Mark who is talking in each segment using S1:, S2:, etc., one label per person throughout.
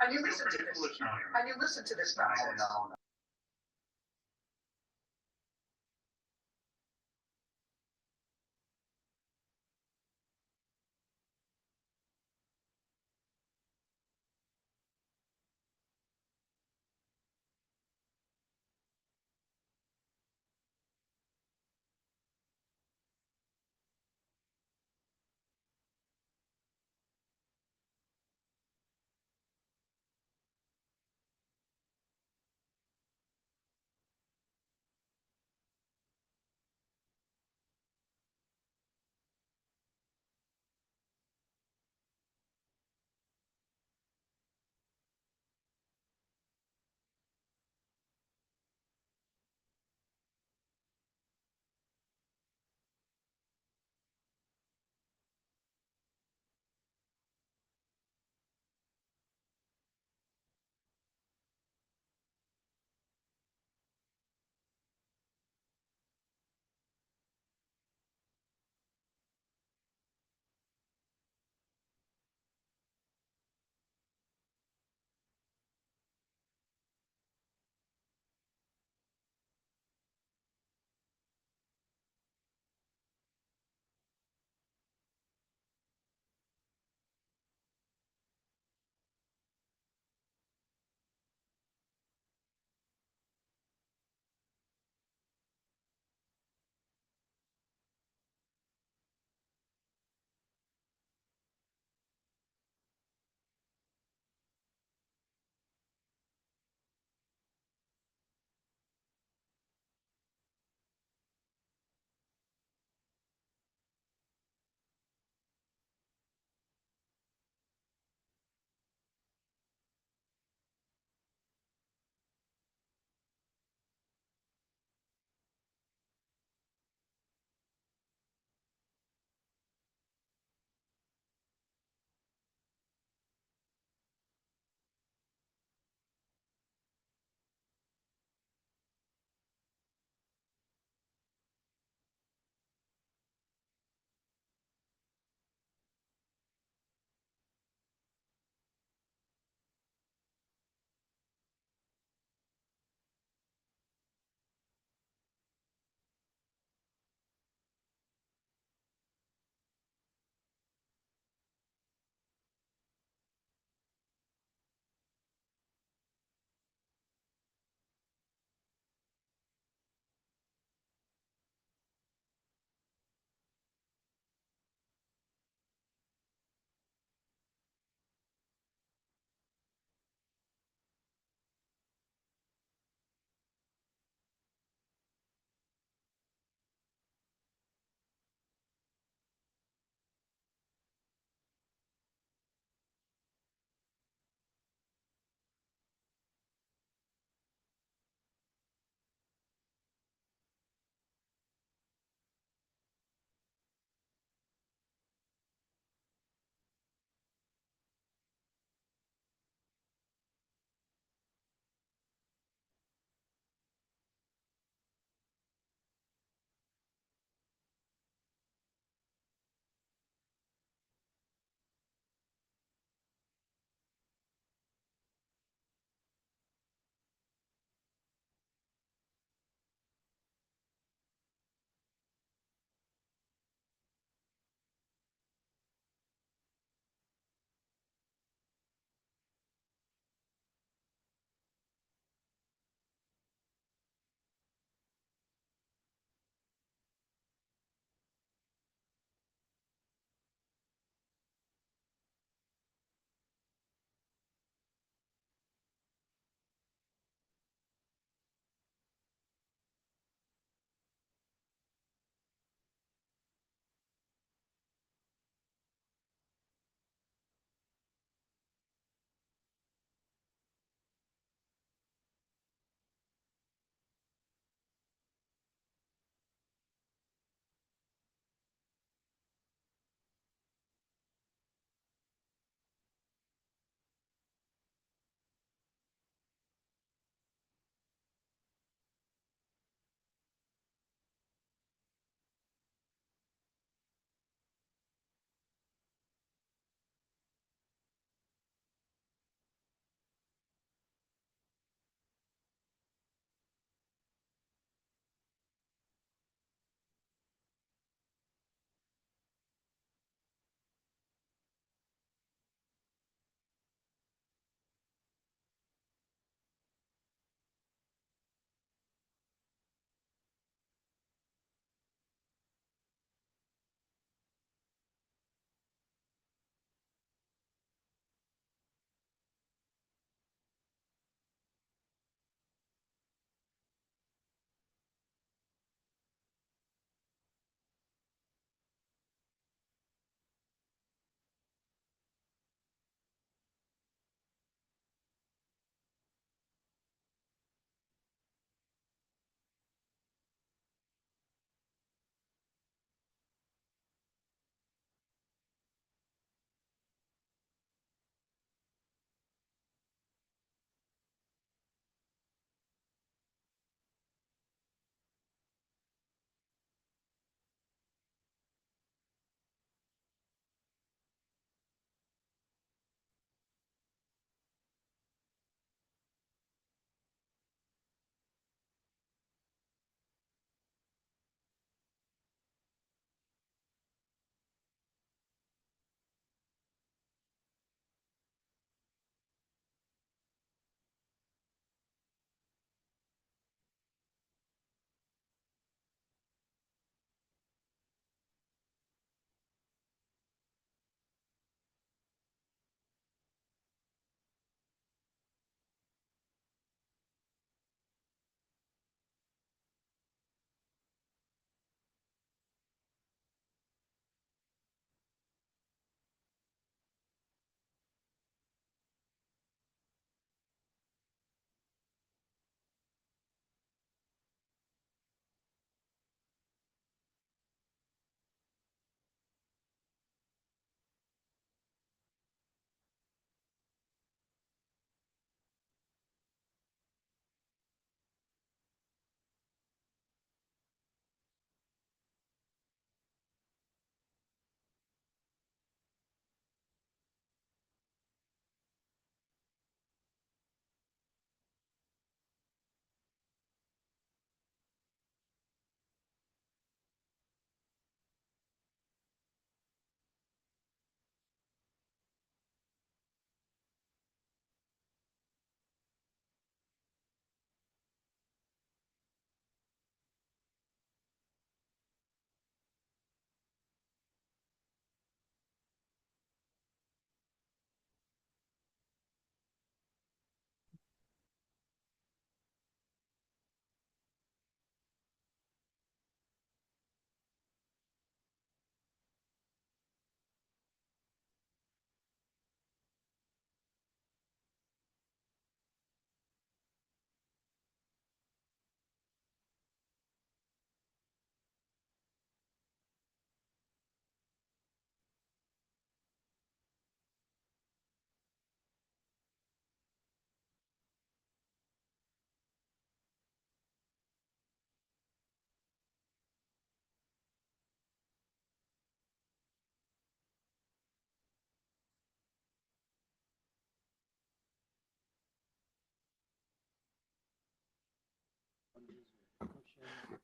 S1: Have you listened to this? Have you listened to this process?
S2: No.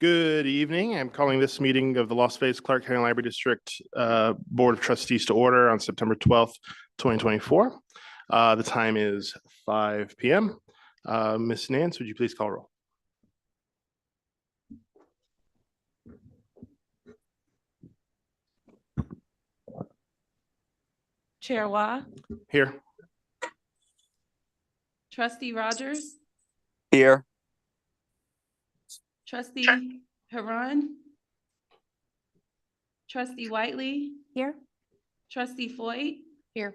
S2: Good evening. I'm calling this meeting of the Las Vegas Clark County Library District Board of Trustees to order on September 12th, 2024. The time is 5 p.m. Ms. Nance, would you please call roll?
S3: Chair Wah,
S2: Here.
S3: Trustee Rogers,
S4: Here.
S3: Trustee Haran, Trustee Whiteley,
S5: Here.
S3: Trustee Floyd,
S5: Here.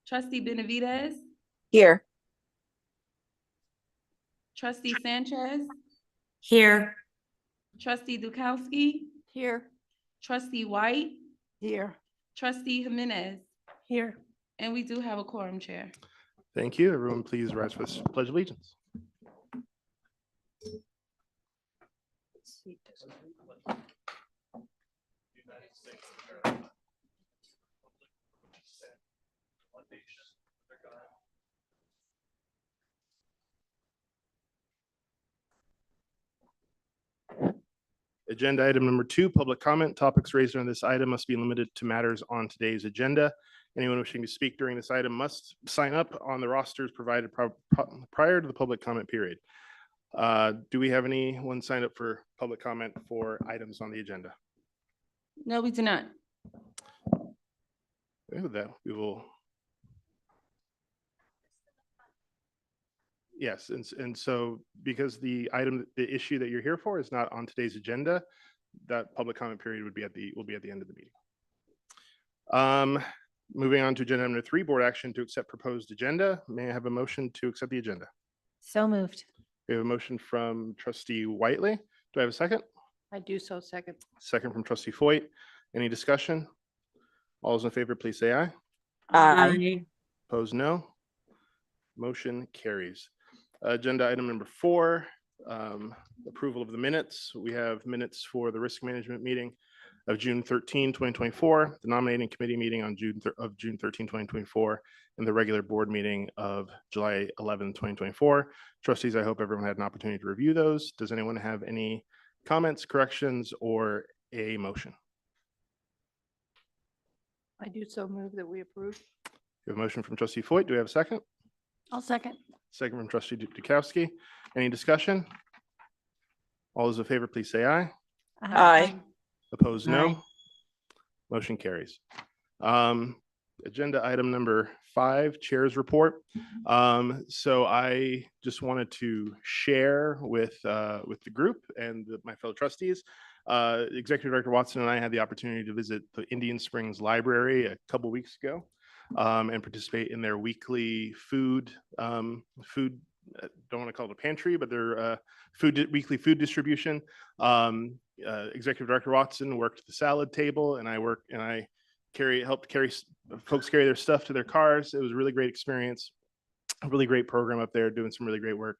S3: Trustee Benavidez,
S5: Here.
S3: Trustee Sanchez,
S5: Here.
S3: Trustee Dukowski,
S5: Here.
S3: Trustee White,
S5: Here.
S3: Trustee Jimenez,
S5: Here.
S3: and we do have a quorum, Chair.
S2: Thank you. Everyone, please rise for the Pledge of Allegiance. Agenda item number 2, public comment. Topics raised on this item must be limited to matters on today's agenda. Anyone wishing to speak during this item must sign up on the rosters provided prior to the public comment period. Do we have anyone signed up for public comment for items on the agenda?
S3: No, we do not.
S2: Okay, with that, we will. Yes, and so because the issue that you're here for is not on today's agenda, that public comment period will be at the end of the meeting. Moving on to agenda number 3, board action to accept proposed agenda. May I have a motion to accept the agenda?
S5: So moved.
S2: We have a motion from Trustee Whiteley. Do I have a second?
S5: I do so second.
S2: Second from Trustee Foyt. Any discussion? All those in favor, please say aye.
S5: Aye.
S2: Opposed, no. Motion carries. Agenda item number 4, approval of the minutes. We have minutes for the risk management meeting of June 13, 2024, the nominating committee meeting on June 13, 2024, and the regular board meeting of July 11, 2024. Trustees, I hope everyone had an opportunity to review those. Does anyone have any comments, corrections, or a motion?
S5: I do so move that we approve.
S2: We have a motion from Trustee Foyt. Do we have a second?
S5: I'll second.
S2: Second from Trustee Dukowski. Any discussion? All those in favor, please say aye.
S5: Aye.
S2: Opposed, no.
S5: Aye.
S2: Motion carries. Agenda item number 5, Chair's report. So I just wanted to share with the group and my fellow trustees. Executive Director Watson and I had the opportunity to visit the Indian Springs Library a couple weeks ago and participate in their weekly food. Don't want to call it a pantry, but their weekly food distribution. Executive Director Watson worked the salad table, and I helped folks carry their stuff to their cars. It was a really great experience, a really great program up there, doing some really great work.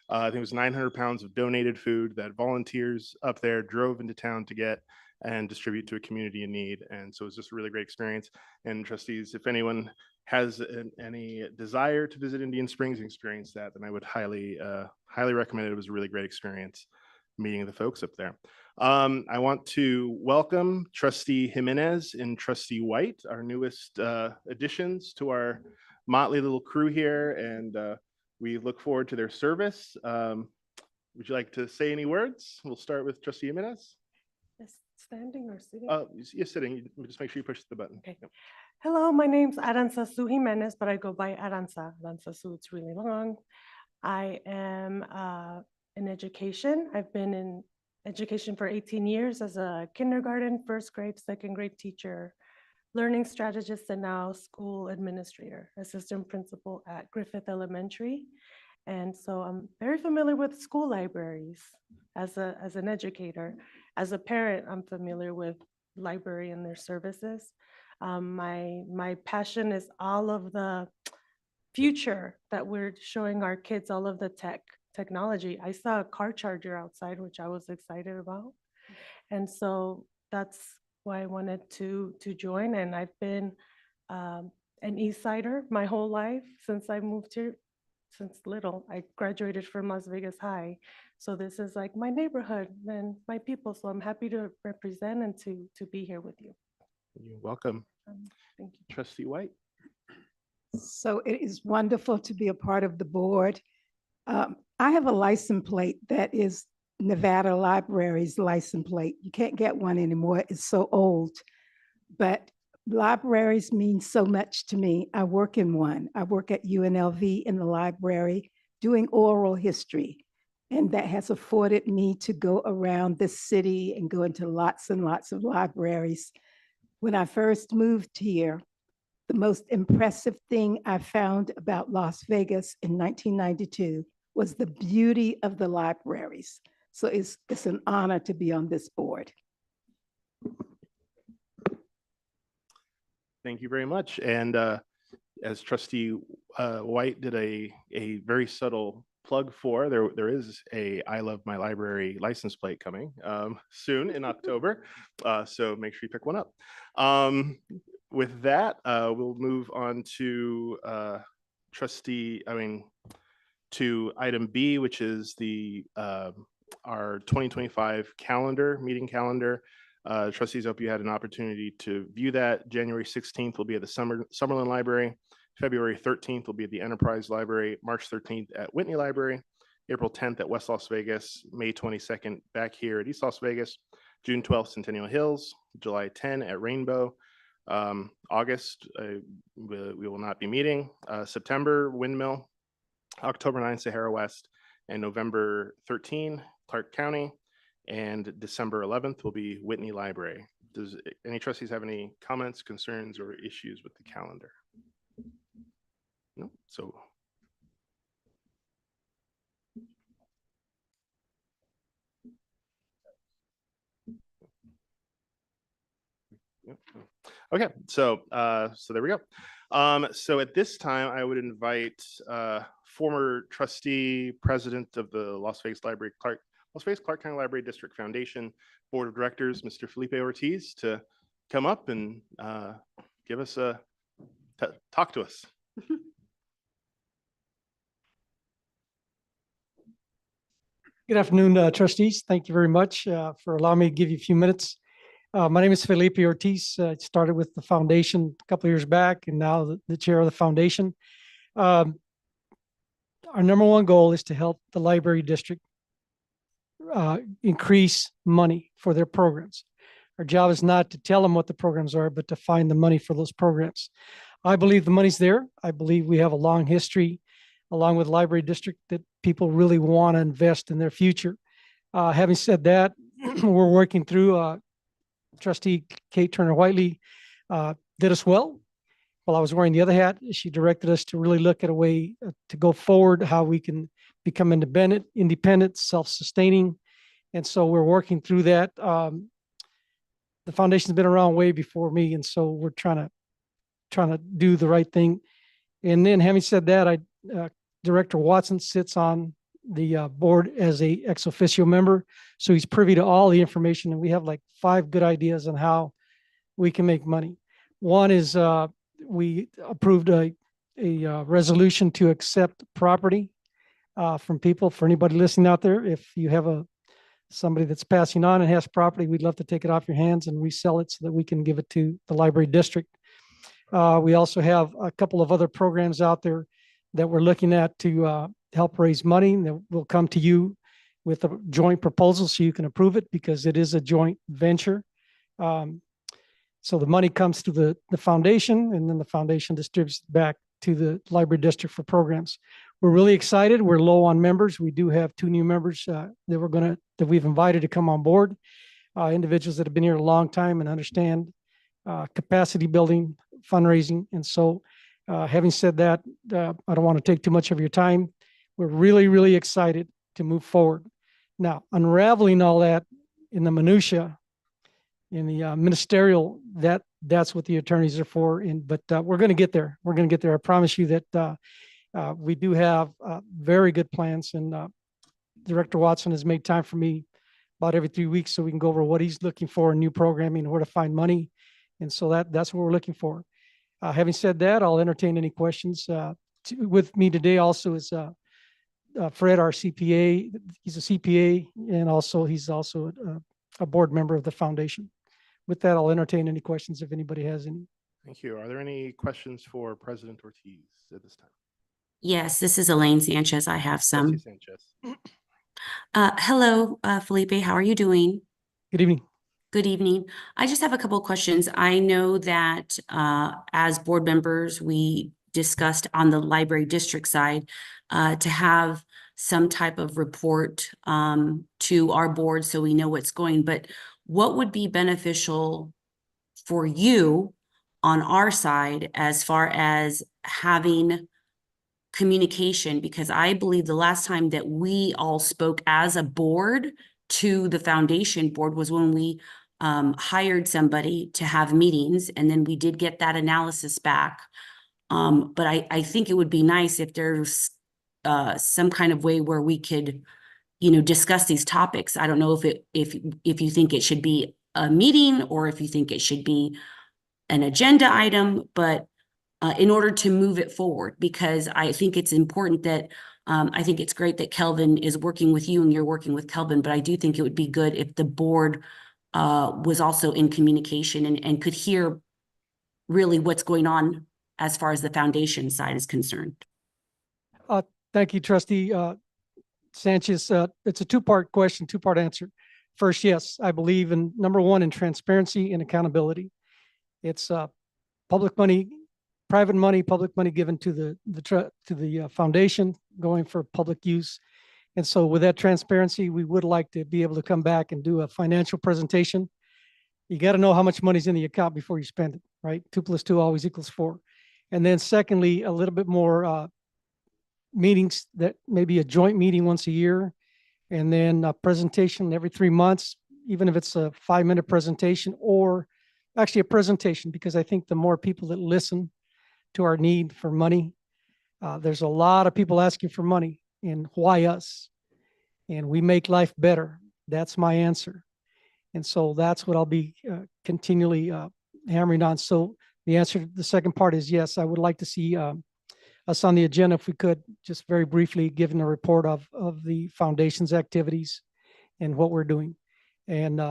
S2: I think it was 900 pounds of donated food that volunteers up there drove into town to get and distribute to a community in need. And so it was just a really great experience. And trustees, if anyone has any desire to visit Indian Springs and experience that, then I would highly recommend it. It was a really great experience meeting the folks up there. I want to welcome Trustee Jimenez and Trustee White, our newest additions to our motley little crew here, and we look forward to their service. Would you like to say any words? We'll start with Trustee Jimenez.
S6: Standing or sitting?
S2: You're sitting. Just make sure you push the button.
S6: Okay. Hello, my name's Aranza Su Jimenez, but I go by Aranza. Aranza Su, it's really long. I am in education. I've been in education for 18 years as a kindergarten, first grade, second grade teacher, learning strategist, and now school administrator, assistant principal at Griffith Elementary. And so I'm very familiar with school libraries as an educator. As a parent, I'm familiar with library and their services. My passion is all of the future that we're showing our kids, all of the technology. I saw a car charger outside, which I was excited about. And so that's why I wanted to join. And I've been an East Sider my whole life since I moved here since little. I graduated from Las Vegas High. So this is like my neighborhood and my people. So I'm happy to represent and to be here with you.
S2: You're welcome.
S6: Thank you.
S2: Trustee White?
S4: So it is wonderful to be a part of the board. I have a license plate that is Nevada Library's license plate. You can't get one anymore. It's so old. But libraries mean so much to me. I work in one. I work at UNLV in the library doing oral history. And that has afforded me to go around the city and go into lots and lots of libraries. When I first moved here, the most impressive thing I found about Las Vegas in 1992 was the beauty of the libraries. So it's an honor to be on this board.
S2: Thank you very much. And as Trustee White did a very subtle plug for, there is a I Love My Library license plate coming soon in October. So make sure you pick one up. With that, we'll move on to to item B, which is our 2025 meeting calendar. Trustees, hope you had an opportunity to view that. January 16th will be at the Summerlin Library. February 13th will be at the Enterprise Library. March 13th at Whitney Library. April 10th at West Las Vegas. May 22nd back here at East Las Vegas. June 12th, Centennial Hills. July 10 at Rainbow. August, we will not be meeting. September, Windmill. October 9th, Sahara West. And November 13, Clark County. And December 11th will be Whitney Library. Does any trustees have any comments, concerns, or issues with the calendar? No? So. Yep. Okay, so there we go. So at this time, I would invite former trustee, president of the Las Vegas Clark County Library District Foundation Board of Directors, Mr. Felipe Ortiz, to come up and give us talk to us.
S7: Good afternoon, trustees. Thank you very much for allowing me to give you a few minutes. My name is Felipe Ortiz. I started with the foundation a couple of years back and now the chair of the foundation. Our number one goal is to help the library district increase money for their programs. Our job is not to tell them what the programs are, but to find the money for those programs. I believe the money's there. I believe we have a long history along with library district that people really want to invest in their future. Having said that, we're working through Trustee Kate Turner Whiteley did us well. While I was wearing the other hat, she directed us to really look at a way to go forward, how we can become independent, self-sustaining. And so we're working through that. The foundation's been around way before me, and so we're trying to do the right thing. And then having said that, Director Watson sits on the board as a ex officio member. So he's privy to all the information, and we have like 5 good ideas on how we can make money. One is we approved a resolution to accept property from people. For anybody listening out there, if you have somebody that's passing on and has property, we'd love to take it off your hands and resell it so that we can give it to the library district. We also have a couple of other programs out there that we're looking at to help raise money. That will come to you with a joint proposal so you can approve it, because it is a joint venture. So the money comes to the foundation, and then the foundation distributes it back to the library district for programs. We're really excited. We're low on members. We do have 2 new members that we've invited to come on board. Individuals that have been here a long time and understand capacity building, fundraising. And so having said that, I don't want to take too much of your time. We're really, really excited to move forward. Now, unraveling all that in the minutia, in the ministerial, that's what the attorneys are for. But we're going to get there. We're going to get there. I promise you that we do have very good plans. And Director Watson has made time for me about every 3 weeks so we can go over what he's looking for in new programming, where to find money. And so that's what we're looking for. Having said that, I'll entertain any questions with me today also is Fred, our CPA. He's a CPA, and he's also a board member of the foundation. With that, I'll entertain any questions if anybody has any.
S2: Thank you. Are there any questions for President Ortiz at this time?
S8: Yes, this is Elaine Sanchez. I have
S2: Trustee
S8: some.
S2: Sanchez.
S8: Hello, Felipe. How are you doing?
S7: Good evening.
S8: Good evening. I just have a couple of questions. I know that as board members, we discussed on the library district side to have some type of report to our board so we know what's going. But what would be beneficial for you on our side as far as having communication? Because I believe the last time that we all spoke as a board to the foundation board was when we hired somebody to have meetings, and then we did get that analysis back. But I think it would be nice if there's some kind of way where we could, discuss these topics. I don't know if you think it should be a meeting or if you think it should be an agenda item, but in order to move it forward, because I think it's important that I think it's great that Kelvin is working with you and you're working with Kelvin, but I do think it would be good if the board was also in communication and could hear really what's going on as far as the foundation side is concerned.
S7: Thank you, Trustee Sanchez. It's a two-part question, two-part answer. First, yes, I believe in number one, in transparency and accountability. It's public money, private money, public money given to the foundation going for public use. And so with that transparency, we would like to be able to come back and do a financial presentation. You got to know how much money's in the account before you spend it, right? 2 + 2 always equals 4. And then secondly, a little bit more meetings, that maybe a joint meeting once a year, and then a presentation every 3 months, even if it's a 5-minute presentation, or actually a presentation, because I think the more people that listen to our need for money, there's a lot of people asking for money, and why us? And we make life better. That's my answer. And so that's what I'll be continually hammering on. So the answer to the second part is yes, I would like to see us on the agenda if we could, just very briefly, given a report of the foundation's activities and what we're doing, and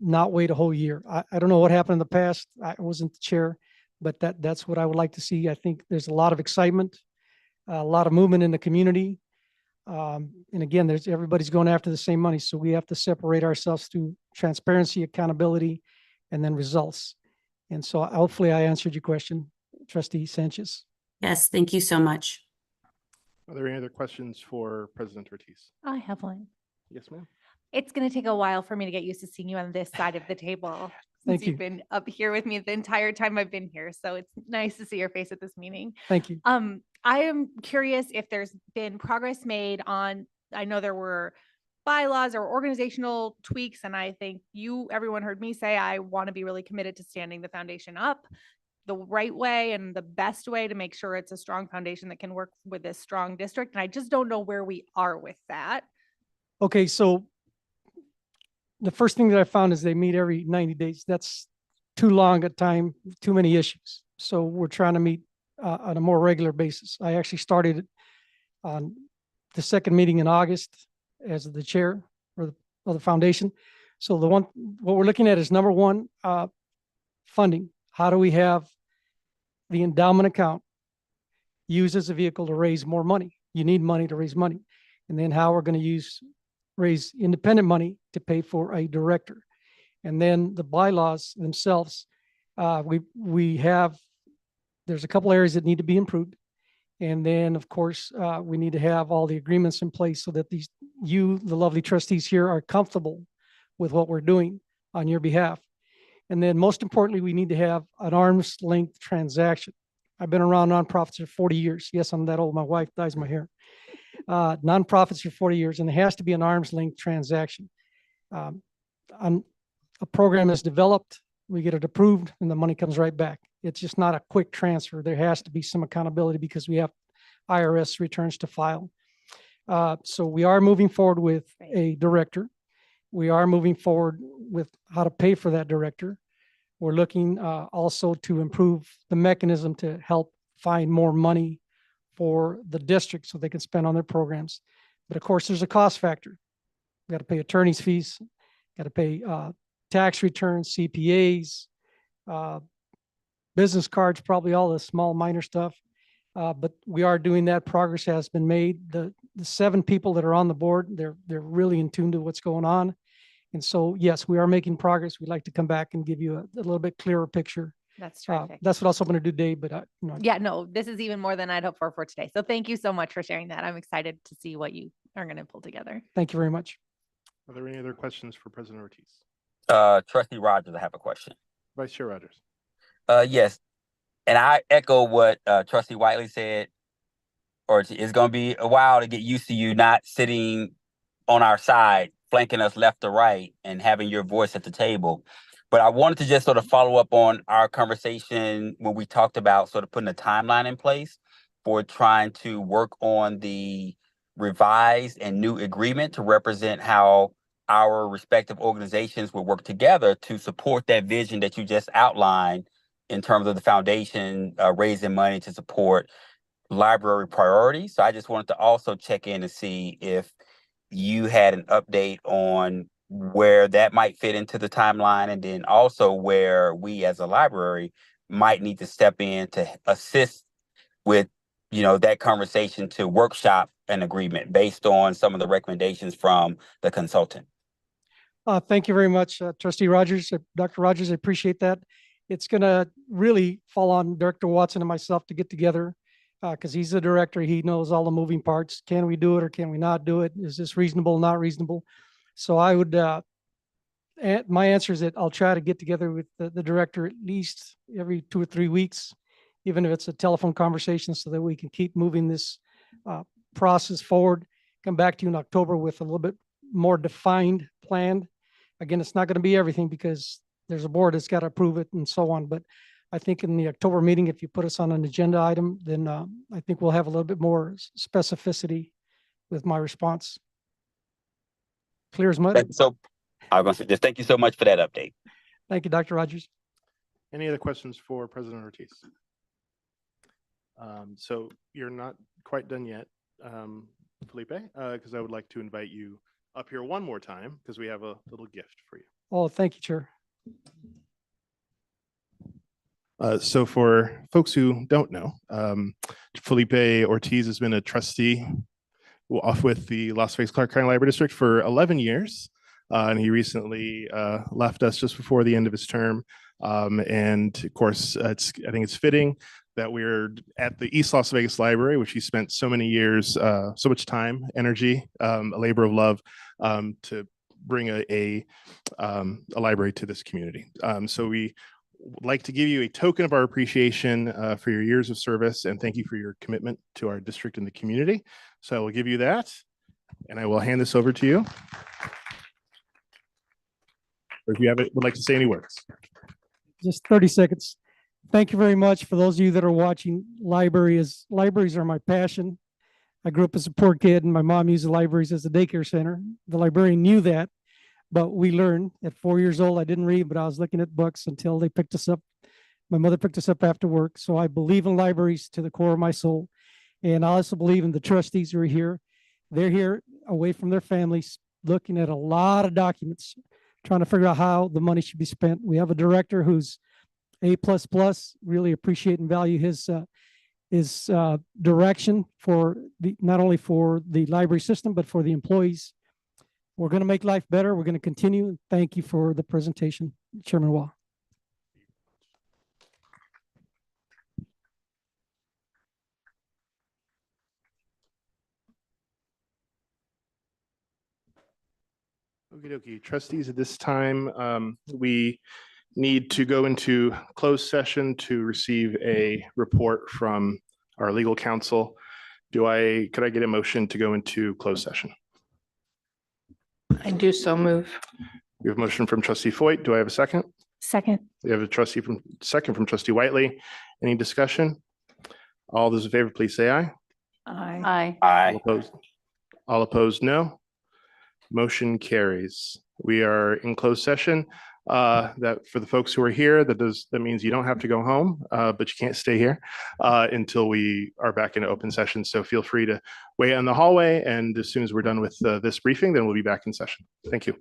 S7: not wait a whole year. I don't know what happened in the past. I wasn't the chair, but that's what I would like to see. I think there's a lot of excitement, a lot of movement in the community. And again, everybody's going after the same money. So we have to separate ourselves through transparency, accountability, and then results. And so hopefully I answered your question, Trustee Sanchez.
S8: Yes, thank you so much.
S2: Are there any other questions for President Ortiz?
S5: I have one.
S2: Yes, ma'am.
S9: It's going to take a while for me to get used to seeing you on this side of the table.
S7: Thank
S9: Since you've
S7: you.
S9: been up here with me the entire time I've been here. So it's nice to see your face at this meeting.
S7: Thank you.
S9: I am curious if there's been progress made on, I know there were bylaws or organizational tweaks, and I think everyone heard me say, I want to be really committed to standing the foundation up the right way and the best way to make sure it's a strong foundation that can work with this strong district. And I just don't know where we are with that.
S7: Okay, so the first thing that I found is they meet every 90 days. That's too long a time, too many issues. So we're trying to meet on a more regular basis. I actually started on the second meeting in August as the chair of the foundation. So what we're looking at is number one, funding. How do we have the endowment account used as a vehicle to raise more money? You need money to raise money. And then how we're going to raise independent money to pay for a director. And then the bylaws themselves, there's a couple areas that need to be improved. And then, of course, we need to have all the agreements in place so that the lovely trustees here, are comfortable with what we're doing on your behalf. And then most importantly, we need to have an arm's length transaction. I've been around nonprofits for 40 years. Yes, I'm that old. My wife dyes my hair. Nonprofits for 40 years, and it has to be an arm's length transaction. A program is developed, we get it approved, and the money comes right back. It's just not a quick transfer. There has to be some accountability because we have IRS returns to file. So we are moving forward with a director. We are moving forward with how to pay for that director. We're looking also to improve the mechanism to help find more money for the district so they can spend on their programs. But of course, there's a cost factor. We got to pay attorney's fees, got to pay tax returns, CPAs, business cards, probably all the small minor stuff. But we are doing that. Progress has been made. The 7 people that are on the board, they're really in tune to what's going on. And so, yes, we are making progress. We'd like to come back and give you a little bit clearer picture.
S9: That's terrific.
S7: That's what I was hoping to do today, but
S9: Yeah, no, this is even more than I'd hoped for today. So thank you so much for sharing that. I'm excited to see what you are going to pull together.
S7: thank you very much.
S2: Are there any other questions for President Ortiz?
S10: Trustee Rogers, I have a question.
S2: Vice Chair Rogers.
S10: Yes, and I echo what Trustee Whiteley said, or it's going to be a while to get used to you not sitting on our side, flanking us left or right, and having your voice at the table. But I wanted to just sort of follow up on our conversation when we talked about sort of putting a timeline in place for trying to work on the revised and new agreement to represent how our respective organizations will work together to support that vision that you just outlined in terms of the foundation raising money to support library priorities. So I just wanted to also check in and see if you had an update on where that might fit into the timeline, and then also where we as a library might need to step in to assist with, that conversation to workshop an agreement based on some of the recommendations from the consultant.
S7: Thank you very much, Trustee Rogers. Dr. Rogers, I appreciate that. It's going to really fall on Director Watson and myself to get together because he's the director. He knows all the moving parts. Can we do it or can we not do it? Is this reasonable, not reasonable? So I would, my answer is that I'll try to get together with the director at least every 2 or 3 weeks, even if it's a telephone conversation, so that we can keep moving this process forward. Come back to you in October with a little bit more defined plan. Again, it's not going to be everything because there's a board that's got to approve it and so on. But I think in the October meeting, if you put us on an agenda item, then I think we'll have a little bit more specificity with my response. Clear as mud.
S10: So I was going to say just thank you so much for that update.
S7: Thank you, Dr. Rogers.
S2: Any other questions for President Ortiz? So you're not quite done yet, Felipe, because I would like to invite you up here one more time because we have a little gift for you.
S7: Oh, thank you, Chair.
S2: So for folks who don't know, Felipe Ortiz has been a trustee off with the Las Vegas Clark County Library District for 11 years. And he recently left us just before the end of his term. And of course, I think it's fitting that we're at the East Las Vegas Library, which he spent so many years, so much time, energy, a labor of love to bring a library to this community. So we would like to give you a token of our appreciation for your years of service, and thank you for your commitment to our district and the community. So I will give you that, and I will hand this over to you. Or if you would like to say any words.
S7: Just 30 seconds. Thank you very much. For those of you that are watching, libraries are my passion. I grew up as a poor kid and my mom used the libraries as a daycare center. The librarian knew that, but we learned. At 4 years old, I didn't read, but I was looking at books until they picked us up. My mother picked us up after work. So I believe in libraries to the core of my soul. And I also believe in the trustees who are here. They're here away from their families, looking at a lot of documents, trying to figure out how the money should be spent. We have a director who's A++, really appreciate and value his direction for not only for the library system, but for the employees. We're going to make life better. We're going to continue. Thank you for the presentation, Chairman Wah.
S2: Okie dokie. Trustees, at this time, we need to go into closed session to receive a report from our legal counsel. Could I get a motion to go into closed session?
S5: I do so move.
S2: We have a motion from Trustee Foyt. Do I have a second?
S5: Second.
S2: We have a second from Trustee Whiteley. Any discussion? All those in favor, please say aye.
S5: Aye.
S10: Aye.
S2: All opposed, no. Motion carries. We are in closed session. that for the folks who are here, that means you don't have to go home, but you can't stay here until we are back in open session. So feel free to wait in the hallway. And as soon as we're done with this briefing, then we'll be back in session. Thank you.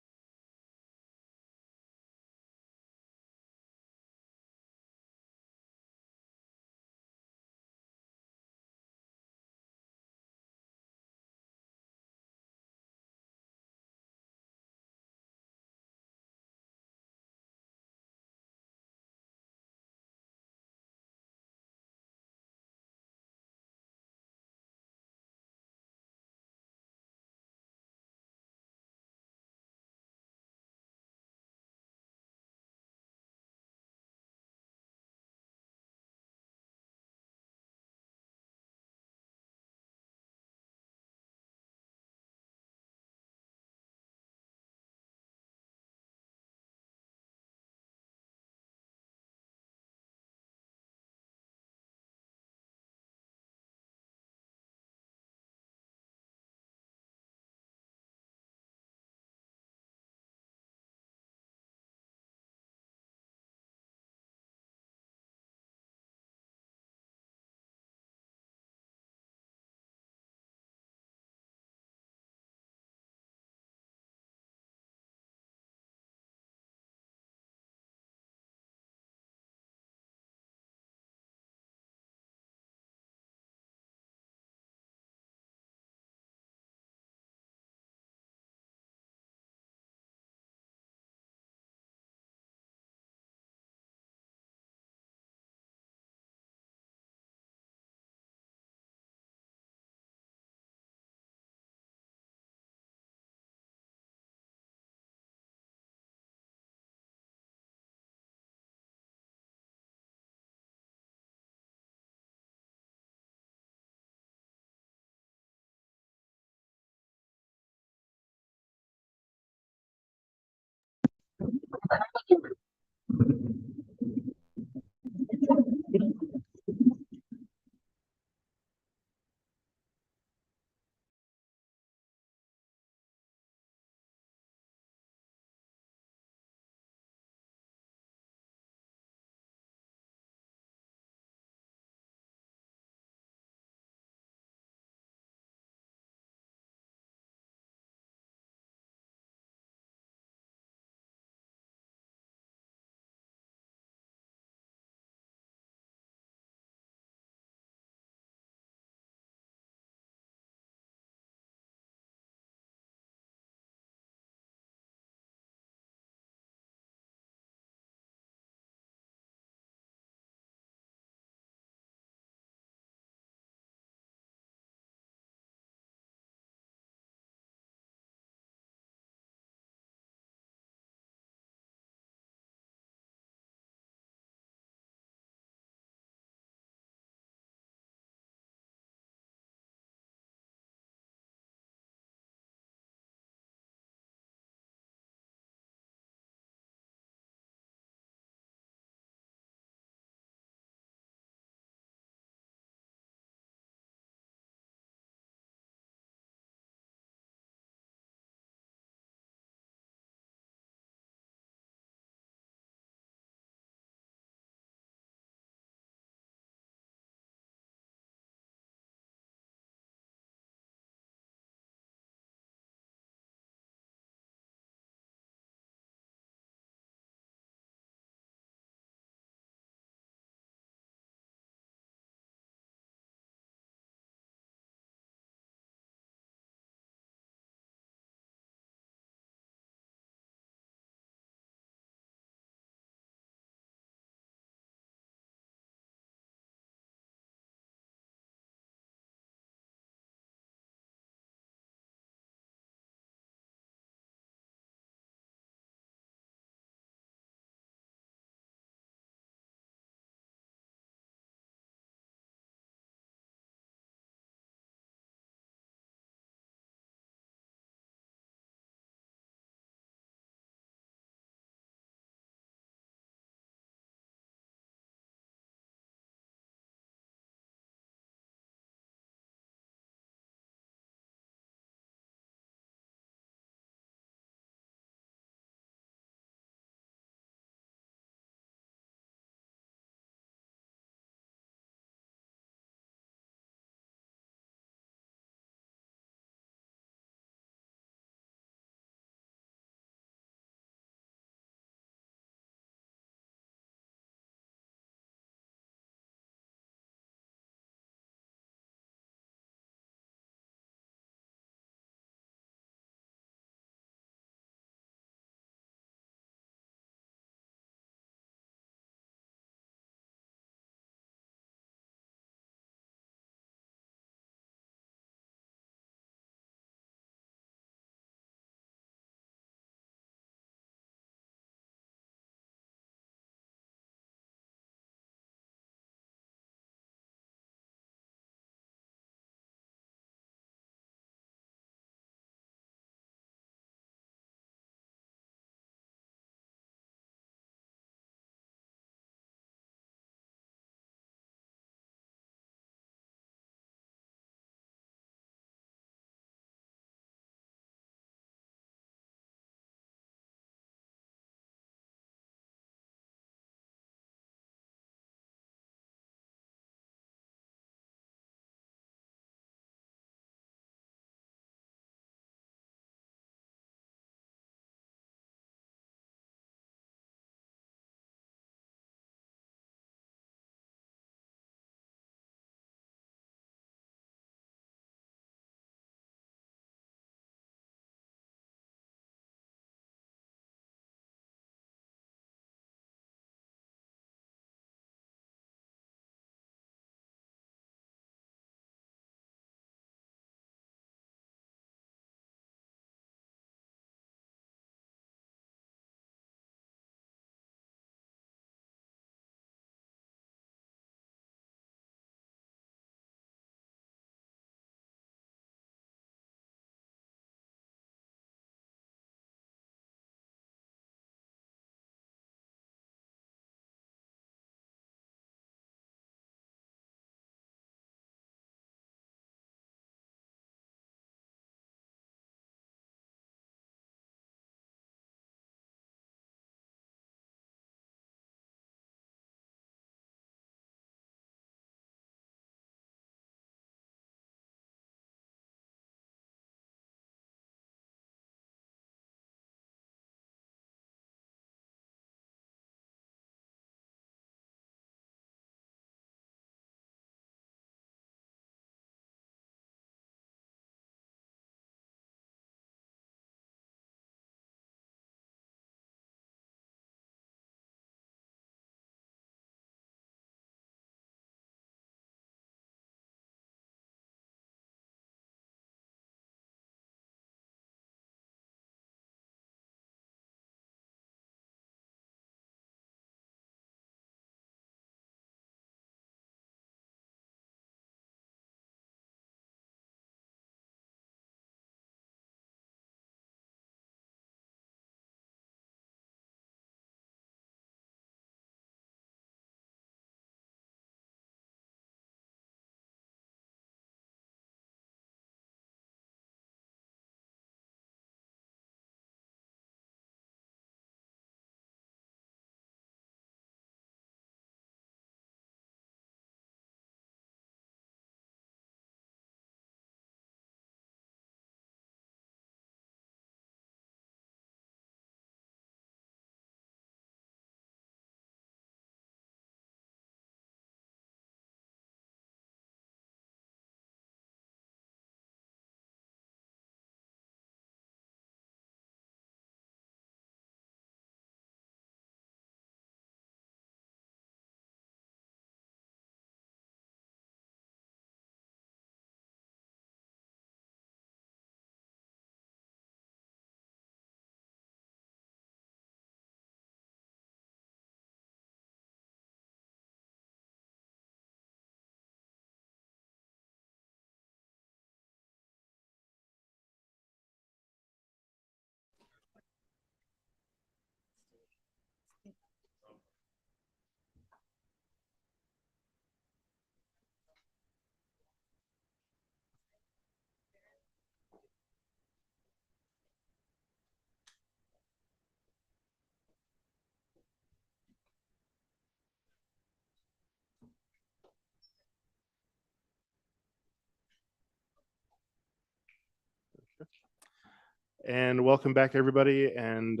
S2: And welcome back, everybody. And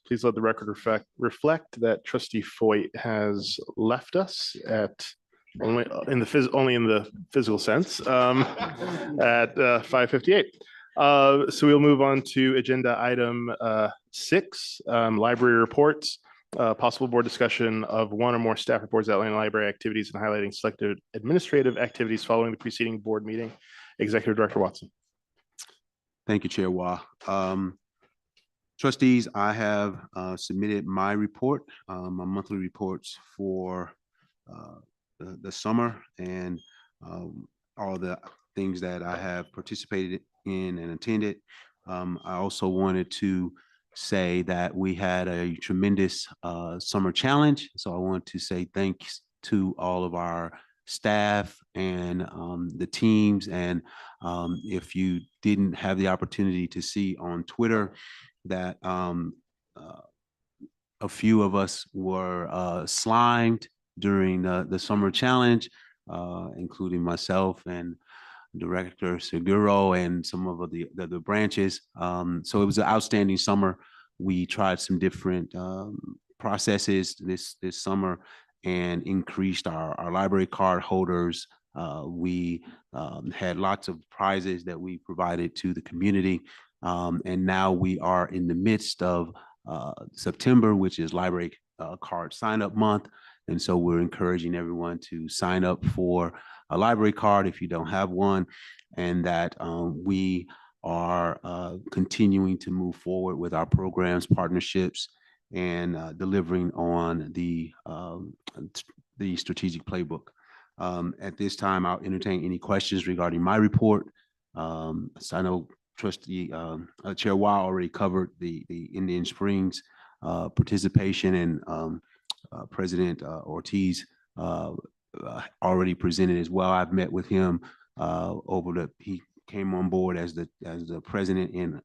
S2: please let the record reflect that Trustee Foyt has left us at only in the physical sense at 5:58. So we'll move on to agenda item 6, library reports. Possible board discussion of one or more staff reports outlining library activities and highlighting selected administrative activities following the preceding board meeting. Executive Director Watson.
S11: Thank you, Chair Wah. Trustees, I have submitted my report, my monthly reports for the summer and all the things that I have participated in and attended. I also wanted to say that we had a tremendous summer challenge. So I want to say thanks to all of our staff and the teams. And if you didn't have the opportunity to see on Twitter that a few of us were slimed during the summer challenge, including myself and Director Seguro and some of the branches. So it was an outstanding summer. We tried some different processes this summer and increased our library card holders. We had lots of prizes that we provided to the community. And now we are in the midst of September, which is library card sign-up month. And so we're encouraging everyone to sign up for a library card if you don't have one, and that we are continuing to move forward with our programs, partnerships, and delivering on the strategic playbook. At this time, I'll entertain any questions regarding my report. So I know Trustee Chair Wah already covered the Indian Springs participation, and President Ortiz already presented as well. I've met with him he came on board as the president in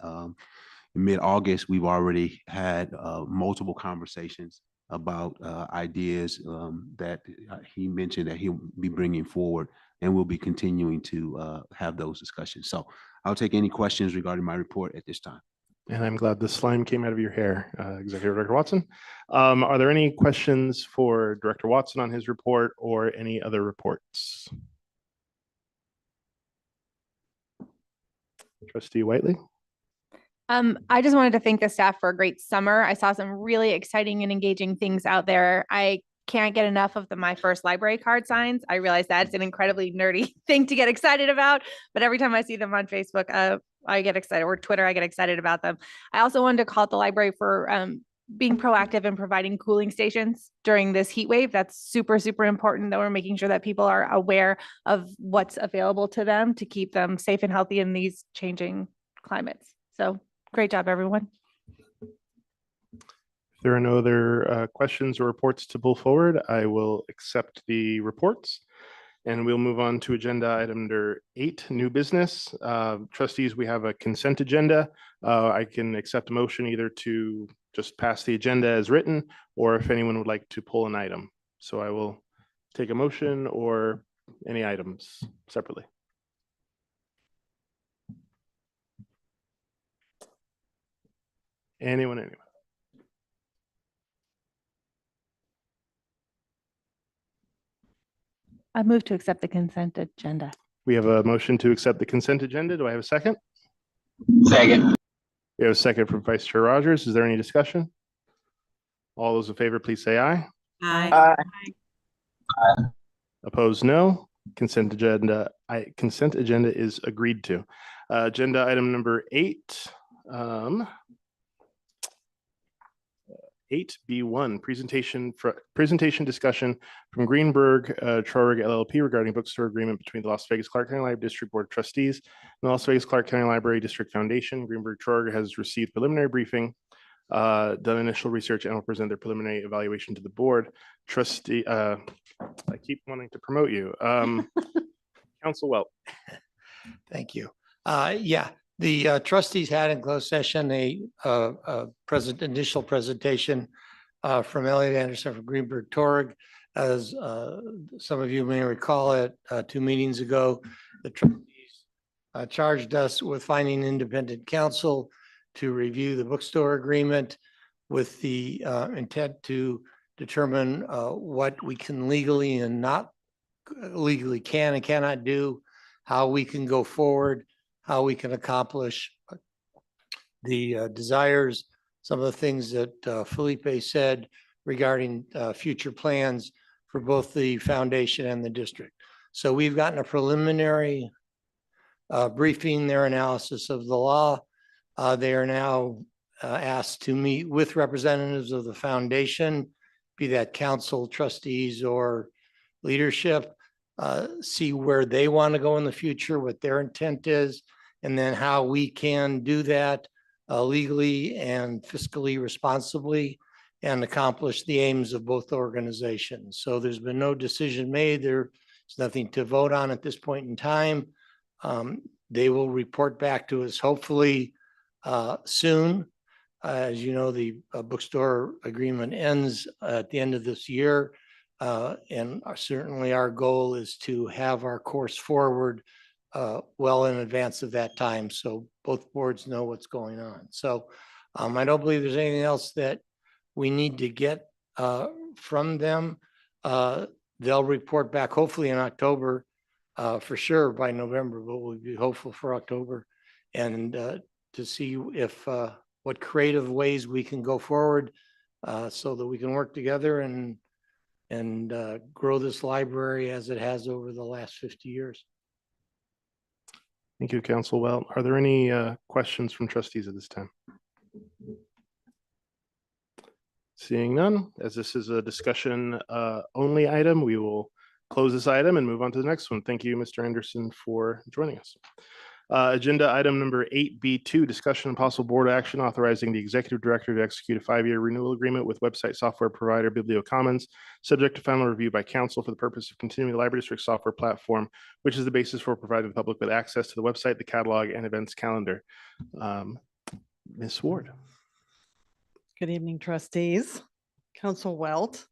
S11: mid-August. We've already had multiple conversations about ideas that he mentioned that he'll be bringing forward, and we'll be continuing to have those discussions. So I'll take any questions regarding my report at this time.
S2: And I'm glad the slime came out of your hair, Executive Director Watson. Are there any questions for Director Watson on his report or any other reports? Trustee Whiteley.
S9: I just wanted to thank the staff for a great summer. I saw some really exciting and engaging things out there. I can't get enough of My First Library card signs. I realize that's an incredibly nerdy thing to get excited about, but every time I see them on Facebook, I get excited, or Twitter, I get excited about them. I also wanted to call out the library for being proactive and providing cooling stations during this heat wave. That's super, super important that we're making sure that people are aware of what's available to them to keep them safe and healthy in these changing climates. So great job, everyone.
S2: If there are no other questions or reports to pull forward, I will accept the reports. And we'll move on to agenda item number 8, new business. Trustees, we have a consent agenda. I can accept a motion either to just pass the agenda as written, or if anyone would like to pull an item. So I will take a motion or any items separately. Anyone?
S3: I move to accept the consent agenda.
S2: We have a motion to accept the consent agenda. Do I have a second?
S10: Second.
S2: We have a second from Vice Chair Rogers. Is there any discussion? All those in favor, please say aye.
S8: Aye.
S2: Opposed, no. Consent agenda is agreed to. Agenda item number 8. 8B1, presentation discussion from Greenberg Traurig LLP regarding bookstore agreement between the Las Vegas Clark County Library District Board of Trustees and the Las Vegas Clark County Library District Foundation. Greenberg Traurig has received preliminary briefing, done initial research, and will present their preliminary evaluation to the board. Trustee, I keep wanting to promote you. Council Welp.
S7: Thank you. Yeah, the trustees had in closed session a initial presentation from Elliot Anderson from Greenberg Traurig. As some of you may recall it, 2 meetings ago, the trustees
S12: charged us with finding independent counsel to review the bookstore agreement with the intent to determine what we can legally and not legally can and cannot do, how we can go forward, how we can accomplish the desires, some of the things that Felipe said regarding future plans for both the foundation and the district. So we've gotten a preliminary briefing, their analysis of the law. They are now asked to meet with representatives of the foundation, be that council, trustees, or leadership, see where they want to go in the future, what their intent is, and then how we can do that legally and fiscally responsibly and accomplish the aims of both organizations. So there's been no decision made. There's nothing to vote on at this point in time. They will report back to us hopefully soon. As you know, the bookstore agreement ends at the end of this year. And certainly our goal is to have our course forward well in advance of that time, so both boards know what's going on. So I don't believe there's anything else that we need to get from them. They'll report back hopefully in October, for sure by November, but we'll be hopeful for October, and to see if what creative ways we can go forward so that we can work together and grow this library as it has over the last 50 years.
S2: Thank you, Council Welt. Are there any questions from trustees at this time? Seeing none, as this is a discussion only item, we will close this item and move on to the next one. Thank you, Mr. Anderson, for joining us. Agenda item number 8B2, discussion and possible board action authorizing the executive director to execute a 5-year renewal agreement with website software provider BiblioCommons, subject to final review by council for the purpose of continuing the library district software platform, which is the basis for providing the public with access to the website, the catalog, and events calendar. Ms. Ward.
S13: Good evening, trustees, Council Welt,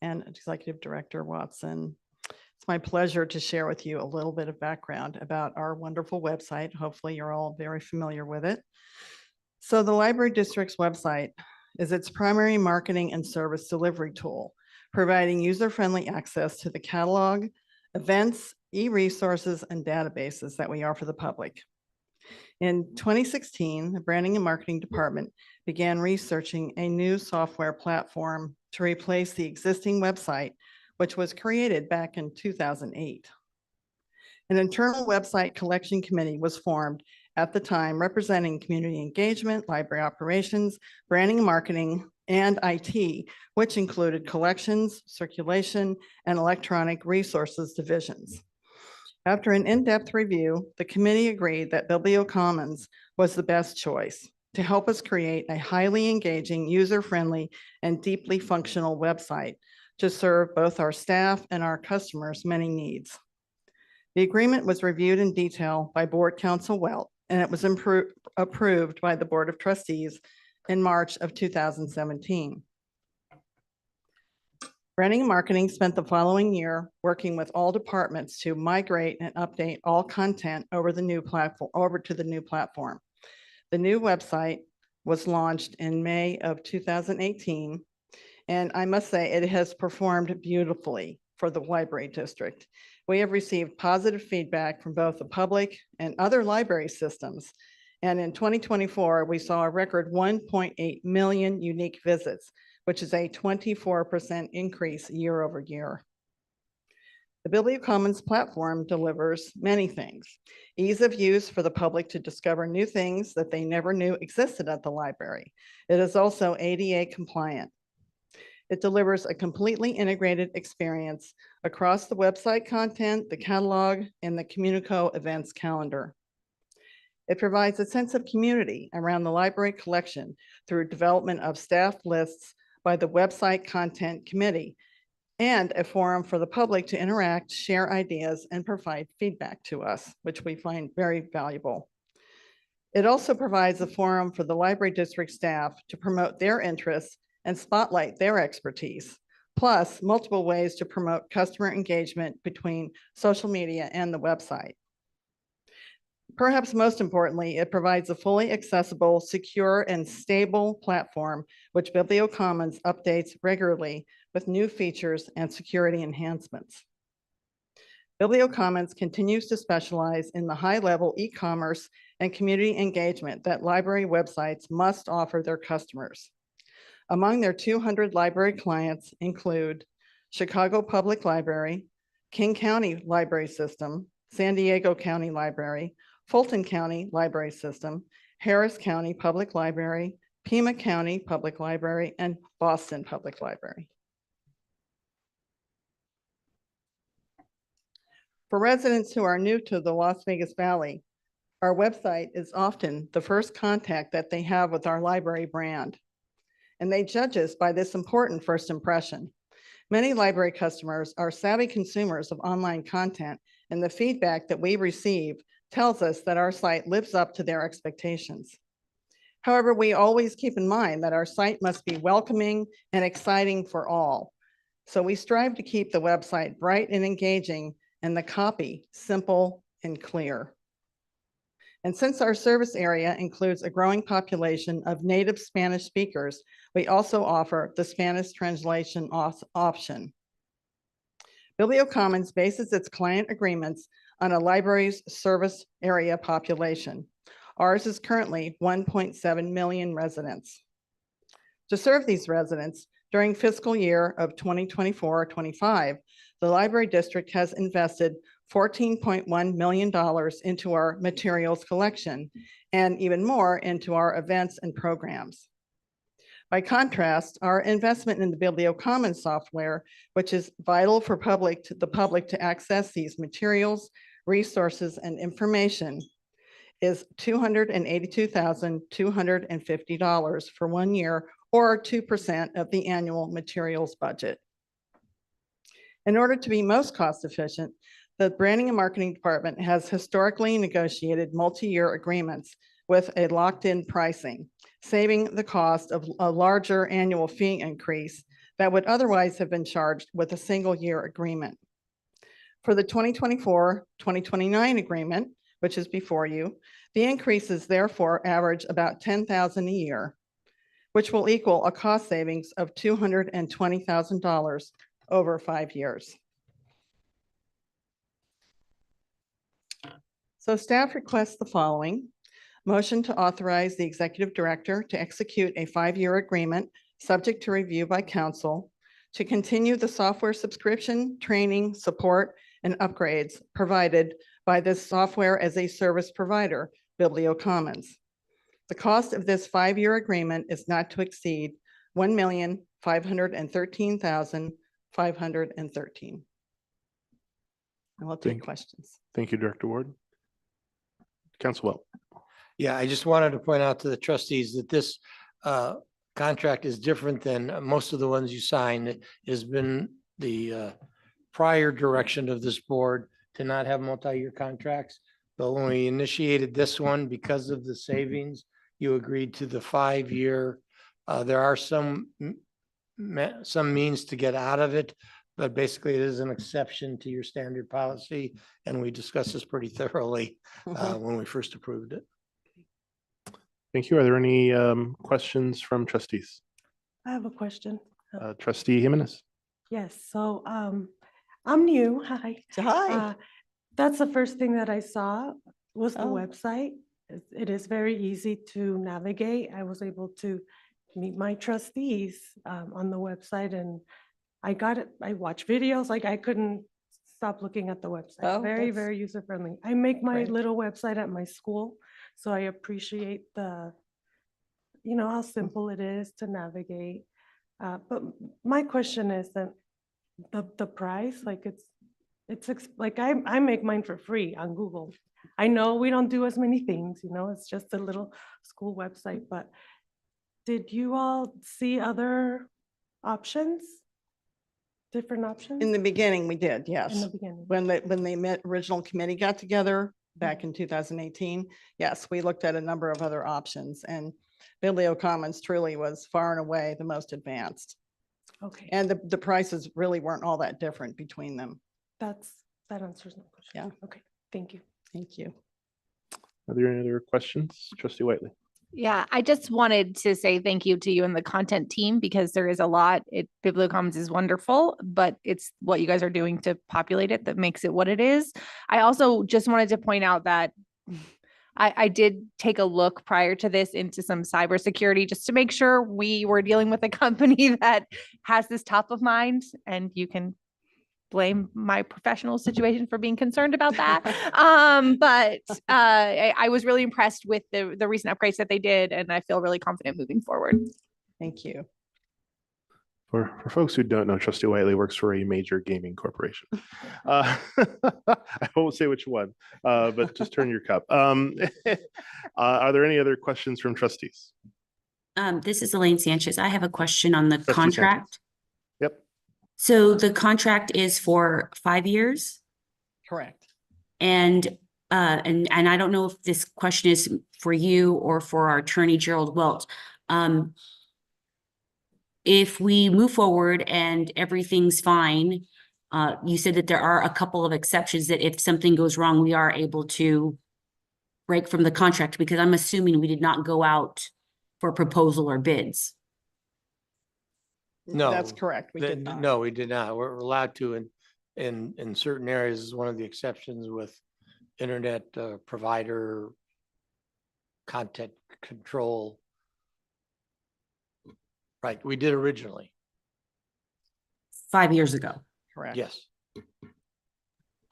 S13: and Executive Director Watson. It's my pleasure to share with you a little bit of background about our wonderful website. Hopefully you're all very familiar with it. So the Library District's website is its primary marketing and service delivery tool, providing user-friendly access to the catalog, events, e-resources, and databases that we offer the public. In 2016, the Branding and Marketing Department began researching a new software platform to replace the existing website, which was created back in 2008. An internal website collection committee was formed at the time representing community engagement, library operations, branding and marketing, and IT, which included collections, circulation, and electronic resources divisions. After an in-depth review, the committee agreed that BiblioCommons was the best choice to help us create a highly engaging, user-friendly, and deeply functional website to serve both our staff and our customers' many needs. The agreement was reviewed in detail by Board Council Welt, and it was approved by the Board of Trustees in March of 2017. Branding and Marketing spent the following year working with all departments to migrate and update all content over to the new platform. The new website was launched in May of 2018. And I must say, it has performed beautifully for the library district. We have received positive feedback from both the public and other library systems. And in 2024, we saw a record 1.8 million unique visits, which is a 24% increase year over year. The BiblioCommons platform delivers many things. Ease of use for the public to discover new things that they never knew existed at the library. It is also ADA compliant. It delivers a completely integrated experience across the website content, the catalog, and the Communico events calendar. It provides a sense of community around the library collection through development of staff lists by the website content committee and a forum for the public to interact, share ideas, and provide feedback to us, which we find very valuable. It also provides a forum for the library district staff to promote their interests and spotlight their expertise, plus multiple ways to promote customer engagement between social media and the website. Perhaps most importantly, it provides a fully accessible, secure, and stable platform which BiblioCommons updates regularly with new features and security enhancements. BiblioCommons continues to specialize in the high-level e-commerce and community engagement that library websites must offer their customers. Among their 200 library clients include Chicago Public Library, King County Library System, San Diego County Library, Fulton County Library System, Harris County Public Library, Pima County Public Library, and Boston Public Library. For residents who are new to the Las Vegas Valley, our website is often the first contact that they have with our library brand, and they judge us by this important first impression. Many library customers are savvy consumers of online content, and the feedback that we receive tells us that our site lives up to their expectations. However, we always keep in mind that our site must be welcoming and exciting for all. So we strive to keep the website bright and engaging and the copy simple and clear. And since our service area includes a growing population of native Spanish speakers, we also offer the Spanish translation option. BiblioCommons bases its client agreements on a library's service area population. Ours is currently 1.7 million residents. To serve these residents, during fiscal year of 2024-25, the library district has invested $14.1 million into our materials collection and even more into our events and programs. By contrast, our investment in the BiblioCommons software, which is vital for the public to access these materials, resources, and information, is $282,250 for 1 year, or 2% of the annual materials budget. In order to be most cost efficient, the branding and marketing department has historically negotiated multi-year agreements with a locked-in pricing, saving the cost of a larger annual fee increase that would otherwise have been charged with a single year agreement. For the 2024-2029 agreement, which is before you, the increases therefore average about $10,000 a year, which will equal a cost savings of $220,000 over 5 years. So staff requests the following: motion to authorize the executive director to execute a 5-year agreement subject to review by council to continue the software subscription, training, support, and upgrades provided by this software as a service provider, BiblioCommons. The cost of this 5-year agreement is not to exceed $1,513,513. And we'll take questions.
S2: Thank you, Director Ward. Council Welt.
S12: Yeah, I just wanted to point out to the trustees that this contract is different than most of the ones you signed. It has been the prior direction of this board to not have multi-year contracts. But when we initiated this one, because of the savings, you agreed to the 5-year. There are some means to get out of it, but basically it is an exception to your standard policy. And we discussed this pretty thoroughly when we first approved it.
S2: Thank you. Are there any questions from trustees?
S6: I have a question.
S2: Trustee Jimenez.
S6: Yes, so I'm new. Hi.
S13: Hi.
S6: That's the first thing that I saw was the
S13: Oh.
S6: website. It is very easy to navigate. I was able to meet my trustees on the website, and I got it. I watched videos, like I couldn't stop looking at the website.
S13: Oh,
S6: Very,
S13: that's
S6: very user friendly. I make my
S13: great.
S6: little website at my school, so I appreciate the, how simple it is to navigate. But my question is that the price, like like I make mine for free on Google. I know we don't do as many things, it's just a little school website, but did you all see other options? Different options?
S13: In the beginning, we did,
S6: In
S13: yes.
S6: the beginning.
S13: When the original committee got together back in 2018, yes, we looked at a number of other options, and BiblioCommons truly was far and away the most advanced.
S6: Okay,
S13: And the prices really weren't all that different between them.
S6: that answers my question.
S13: Yeah.
S6: Okay, thank you.
S13: Thank you.
S2: Are there any other questions? Trustee Whiteley?
S9: Yeah, I just wanted to say thank you to you and the content team because there is a lot. Bibliocommons is wonderful, but it's what you guys are doing to populate it that makes it what it is. I also just wanted to point out that I did take a look prior to this into some cybersecurity just to make sure we were dealing with a company that has this top of mind, and you can blame my professional situation for being concerned about that. But I was really impressed with the recent upgrades that they did, and I feel really confident moving forward.
S13: Thank you.
S2: For folks who don't know, Trustee Whiteley works for a major gaming corporation. I won't say which one, but just turn your cup. Are there any other questions from trustees?
S8: This is Elaine Sanchez. I have a question on the
S2: Trustee
S8: contract.
S2: Sanchez. Yep.
S8: So the contract is for 5 years,
S13: Correct.
S8: and I don't know if this question is for you or for our attorney, Gerald Welch. If we move forward and everything's fine, you said that there are a couple of exceptions that if something goes wrong, we are able to break from the contract, because I'm assuming we did not go out for proposal or bids.
S12: No,
S13: That's correct. We did not.
S12: No, we did not. We're allowed to in certain areas is one of the exceptions with internet provider content control. Right, we did originally.
S8: 5 years ago.
S13: Correct.
S12: Yes.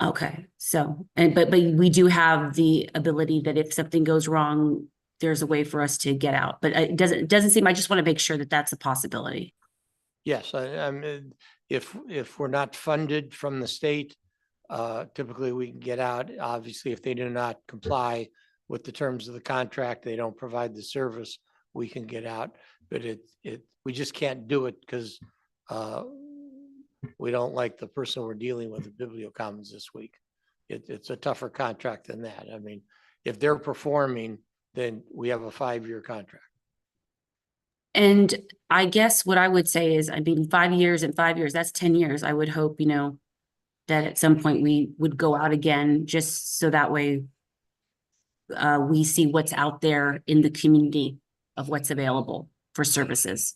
S8: Okay, so, but we do have the ability that if something goes wrong, there's a way for us to get out, but it doesn't seem, I just want to make sure that that's a possibility.
S12: Yes, if we're not funded from the state, typically we can get out. Obviously, if they do not comply with the terms of the contract, they don't provide the service, we can get out. But we just can't do it because we don't like the person we're dealing with at Bibliocommons this week. It's a tougher contract than that. I mean, if they're performing, then we have a 5-year contract.
S8: And I guess what I would say is, I mean, 5 years and 5 years, that's 10 years. I would hope, that at some point we would go out again, just so that way we see what's out there in the community of what's available for services.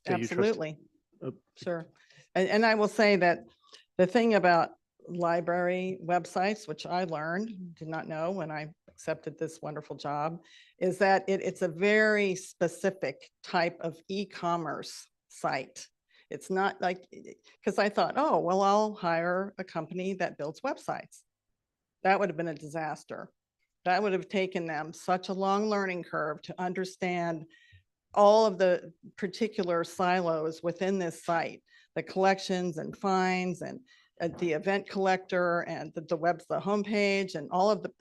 S2: Thank you, Trustee.
S13: Absolutely. Sure. And I will say that the thing about library websites, which I learned, did not know when I accepted this wonderful job, is that it's a very specific type of e-commerce site. It's not like, because I thought, oh, well, I'll hire a company that builds websites. That would have been a disaster. That would have taken them such a long learning curve to understand all of the particular silos within this site, the collections and finds and the event collector and the homepage and all of the,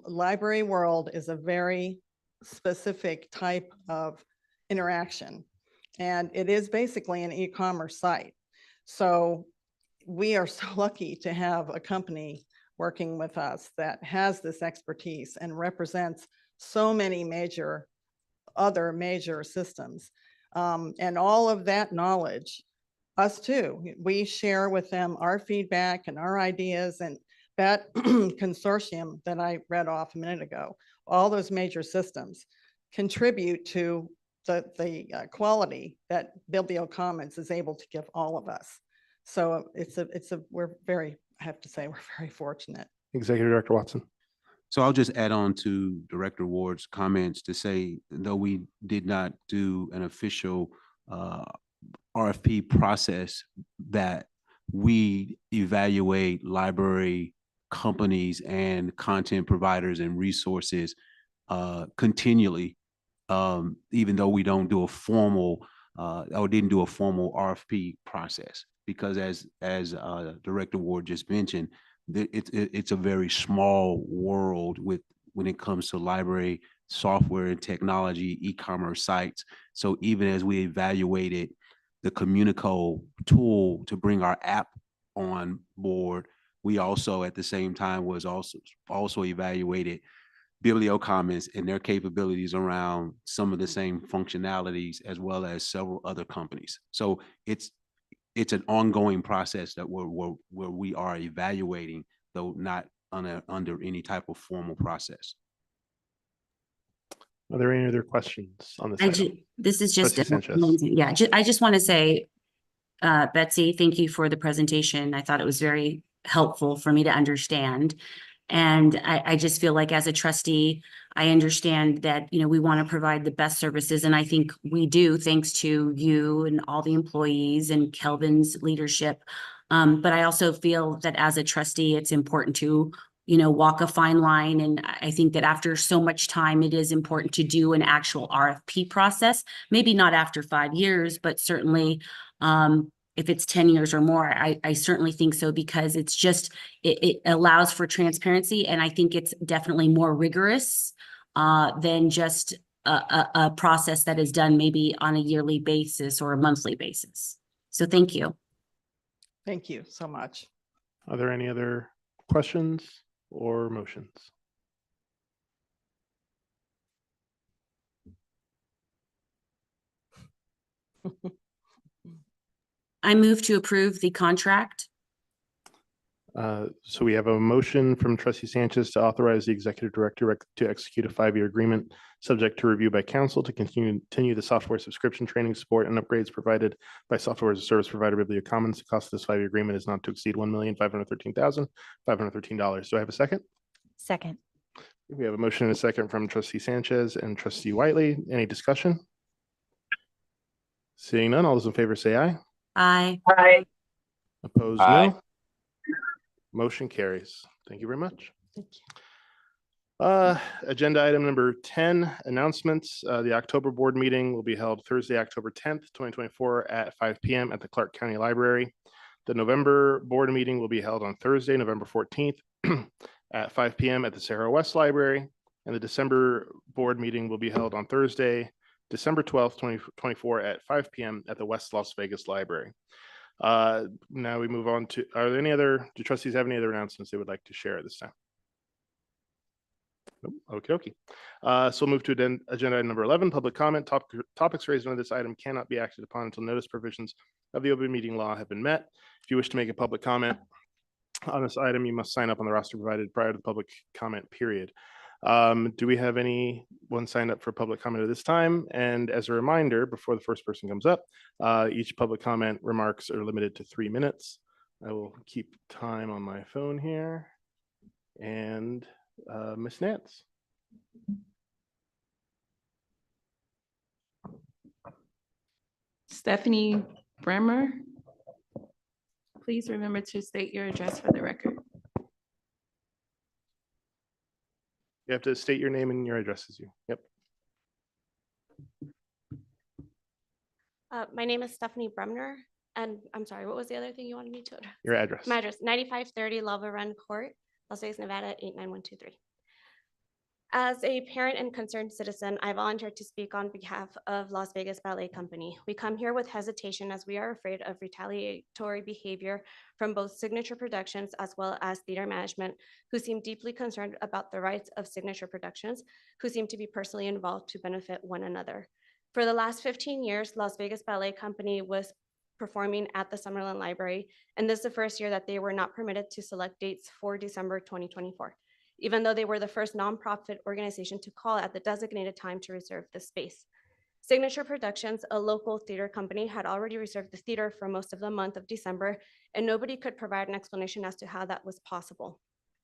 S13: library world is a very specific type of interaction. And it is basically an e-commerce site. So we are so lucky to have a company working with us that has this expertise and represents so many other major systems. And all of that knowledge, us too, we share with them our feedback and our ideas, and that consortium that I read off a minute ago, all those major systems contribute to the quality that Bibliocommons is able to give all of us. So I have to say, we're very fortunate.
S2: Executive Director Watson.
S11: So I'll just add on to Director Ward's comments to say, though we did not do an official RFP process, that we evaluate library companies and content providers and resources continually, even though we don't do a formal or didn't do a formal RFP process, because as Director Ward just mentioned, it's a very small world when it comes to library software and technology, e-commerce sites. So even as we evaluated the Communico tool to bring our app on board, we also at the same time was also evaluated Bibliocommons and their capabilities around some of the same functionalities, as well as several other companies. So it's an ongoing process that where we are evaluating, though not under any type of formal process.
S2: Are there any other questions on this item?
S8: This is just,
S2: Trustee Sanchez.
S8: yeah, I just want to say, Betsy, thank you for the presentation. I thought it was very helpful for me to understand. And I just feel like as a trustee, I understand that, you know, we want to provide the best services. And I think we do, thanks to you and all the employees and Kelvin's leadership. But I also feel that as a trustee, it's important to, you know, walk a fine line. And I think that after so much time, it is important to do an actual RFP process, maybe not after 5 years, but certainly, if it's 10 years or more, I certainly think so, because it's just, it allows for transparency. And I think it's definitely more rigorous than just a process that is done maybe on a yearly basis or a monthly basis. So thank you.
S13: Thank you so much.
S2: Are there any other questions or motions?
S8: I move to approve the contract.
S2: So we have a motion from Trustee Sanchez to authorize the Executive Director to execute a 5-year agreement subject to review by council to continue the software subscription training support and upgrades provided by software as a service provider Biblio Commons. The cost of this 5-year agreement is not to exceed $1,513,513. Do I have a second?
S3: Second.
S2: We have a motion and a second from Trustee Sanchez and Trustee Whiteley. Any discussion? Seeing none, all those in favor say aye.
S8: Aye.
S1: Aye.
S2: Opposed,
S10: Aye.
S2: no. Motion carries. Thank you very much.
S13: Thank you.
S2: Agenda item number 10, announcements. The October board meeting will be held Thursday, October 10th, 2024 at 5 p.m. at the Clark County Library. The November board meeting will be held on Thursday, November 14th at 5 p.m. at the Sahara West Library. And the December board meeting will be held on Thursday, December 12th, 2024 at 5 p.m. at the West Las Vegas Library. Now we move on to, are there any other, do trustees have any other announcements they would like to share at this time? Nope. Okay. So we'll move to agenda item number 11, public comment. Topics raised under this item cannot be acted upon until notice provisions of the open meeting law have been met. If you wish to make a public comment on this item, you must sign up on the roster provided prior to the public comment period. Do we have anyone signed up for public comment at this time? And as a reminder, before the first person comes up, each public comment remarks are limited to 3 minutes. I will keep time on my phone here. And Ms. Nance.
S14: Stephanie Bremer. Please remember to state your address for the record.
S2: You have to state your name and your address as you. Yep.
S15: My name is Stephanie Bremner, and I'm sorry, what was the other thing you wanted me to address?
S2: Your address.
S15: My address, 9530 Lava Run Court, Las Vegas, Nevada, 89123. As a parent and concerned citizen, I volunteered to speak on behalf of Las Vegas Ballet Company. We come here with hesitation as we are afraid of retaliatory behavior from both Signature Productions as well as theater management, who seem deeply concerned about the rights of Signature Productions, who seem to be personally involved to benefit one another. For the last 15 years, Las Vegas Ballet Company was performing at the Summerlin Library, and this is the first year that they were not permitted to select dates for December 2024. Even though they were the first nonprofit organization to call at the designated time to reserve the space. Signature Productions, a local theater company, had already reserved the theater for most of the month of December, and nobody could provide an explanation as to how that was possible.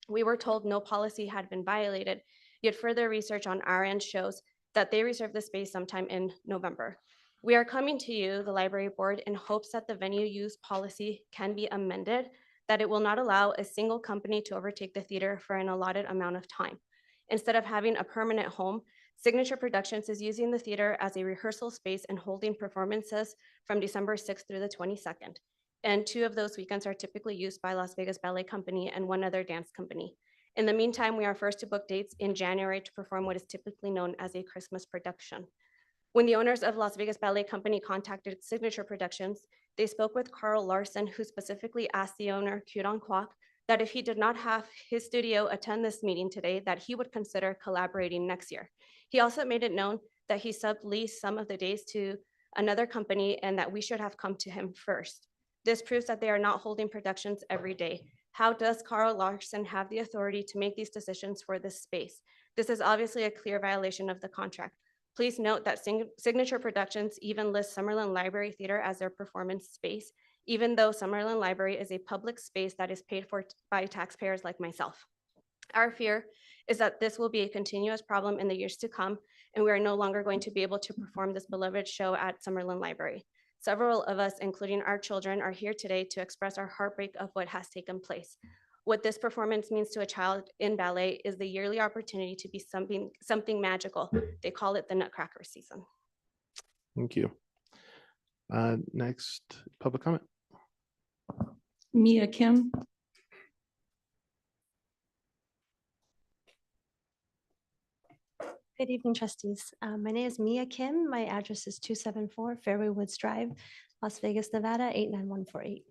S15: We were told no policy had been violated, yet further research on our end shows that they reserved the space sometime in November. We are coming to you, the library board, in hopes that the venue use policy can be amended, that it will not allow a single company to overtake the theater for an allotted amount of time. Instead of having a permanent home, Signature Productions is using the theater as a rehearsal space and holding performances from December 6th through the 22nd. And 2 of those weekends are typically used by Las Vegas Ballet Company and 1 other dance company. In the meantime, we are first to book dates in January to perform what is typically known as a Christmas production. When the owners of Las Vegas Ballet Company contacted Signature Productions, they spoke with Carl Larson, who specifically asked the owner, Kyudon Kwok, that if he did not have his studio attend this meeting today, that he would consider collaborating next year. He also made it known that he subleased some of the days to another company and that we should have come to him first. This proves that they are not holding productions every day. How does Carl Larson have the authority to make these decisions for this space? This is obviously a clear violation of the contract. Please note that Signature Productions even lists Summerlin Library Theater as their performance space, even though Summerlin Library is a public space that is paid for by taxpayers like myself. Our fear is that this will be a continuous problem in the years to come, and we are no longer going to be able to perform this beloved show at Summerlin Library. Several of us, including our children, are here today to express our heartbreak of what has taken place. What this performance means to a child in ballet is the yearly opportunity to be something magical. They call it the Nutcracker season.
S2: Thank you. Next, public comment.
S14: Mia Kim.
S16: Good evening, trustees. My name is Mia Kim. My address is 274 Fairway Woods Drive, Las Vegas, Nevada, 89148.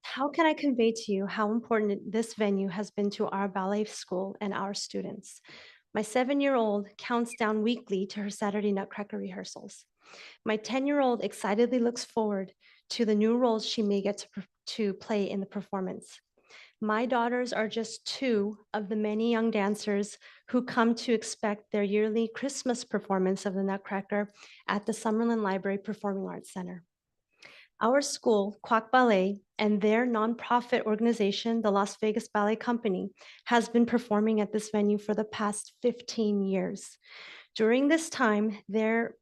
S16: How can I convey to you how important this venue has been to our ballet school and our students? My 7-year-old counts down weekly to her Saturday Nutcracker rehearsals. My 10-year-old excitedly looks forward to the new roles she may get to play in the performance. My daughters are just 2 of the many young dancers who come to expect their yearly Christmas performance of the Nutcracker at the Summerlin Library Performing Arts Center. Our school, Quack Ballet, and their nonprofit organization, the Las Vegas Ballet Company, has been performing at this venue for the past 15 years. During this time, their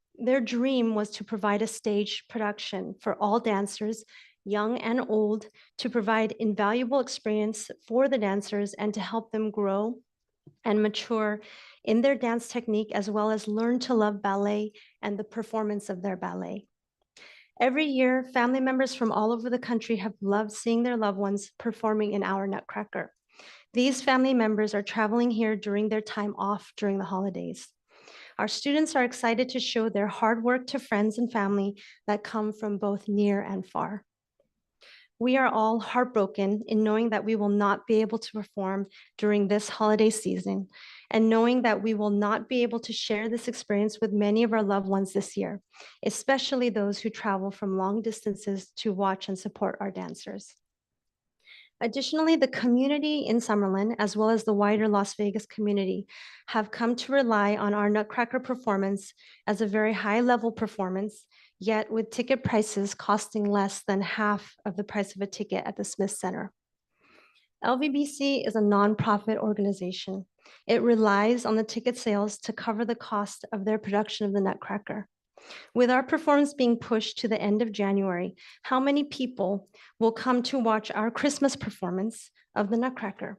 S16: dream was to provide a stage production for all dancers, young and old, to provide invaluable experience for the dancers and to help them grow and mature in their dance technique, as well as learn to love ballet and the performance of their ballet. Every year, family members from all over the country have loved seeing their loved ones performing in our Nutcracker. These family members are traveling here during their time off during the holidays. Our students are excited to show their hard work to friends and family that come from both near and far. We are all heartbroken in knowing that we will not be able to perform during this holiday season, and knowing that we will not be able to share this experience with many of our loved ones this year, especially those who travel from long distances to watch and support our dancers. Additionally, the community in Summerlin, as well as the wider Las Vegas community, have come to rely on our Nutcracker performance as a very high-level performance, yet with ticket prices costing less than half of the price of a ticket at the Smith Center. LVBC is a nonprofit organization. It relies on the ticket sales to cover the cost of their production of the Nutcracker. With our performance being pushed to the end of January, how many people will come to watch our Christmas performance of the Nutcracker?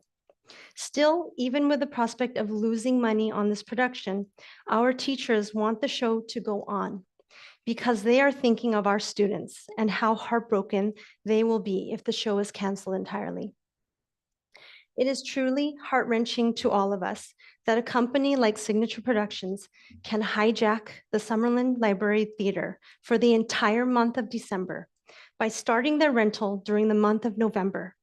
S16: Still, even with the prospect of losing money on this production, our teachers want the show to go on because they are thinking of our students and how heartbroken they will be if the show is canceled entirely. It is truly heart-wrenching to all of us that a company like Signature Productions can hijack the Summerlin Library Theater for the entire month of December by starting their rental during the month of November.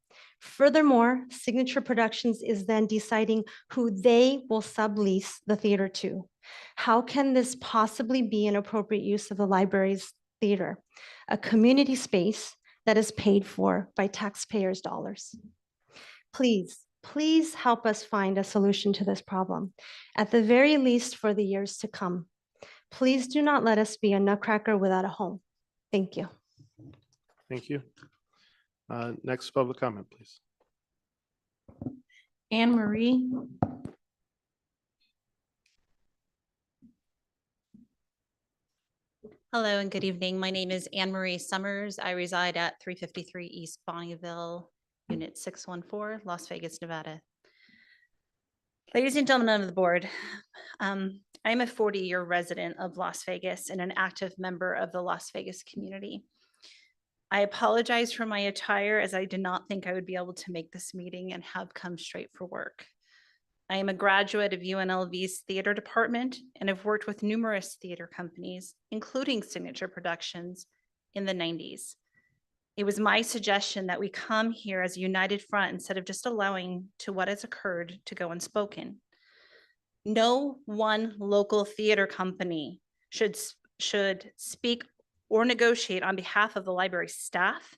S16: Furthermore, Signature Productions is then deciding who they will sublease the theater to. How can this possibly be an appropriate use of the library's theater, a community space that is paid for by taxpayers' dollars? Please help us find a solution to this problem, at the very least for the years to come. Please do not let us be a Nutcracker without a home. Thank you.
S2: Thank you. Next public comment, please.
S14: Anne Marie.
S17: Hello and good evening. My name is Anne Marie Summers. I reside at 353 East Bonneville, Unit 614, Las Vegas, Nevada. Ladies and gentlemen of the board, I'm a 40-year resident of Las Vegas and an active member of the Las Vegas community. I apologize for my attire, as I did not think I would be able to make this meeting and have come straight for work. I am a graduate of UNLV's theater department and have worked with numerous theater companies, including Signature Productions, in the 90s. It was my suggestion that we come here as a united front instead of just allowing to what has occurred to go unspoken. No one local theater company should speak or negotiate on behalf of the library staff,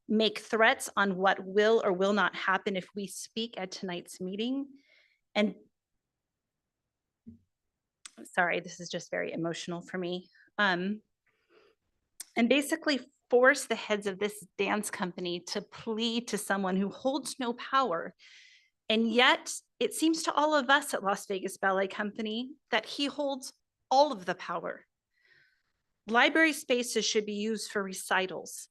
S17: make threats on what will or will not happen if we speak at tonight's meeting, and sorry, this is just very emotional for me. And basically force the heads of this dance company to plead to someone who holds no power. And yet it seems to all of us at Las Vegas Ballet Company that he holds all of the power. Library spaces should be used for recitals,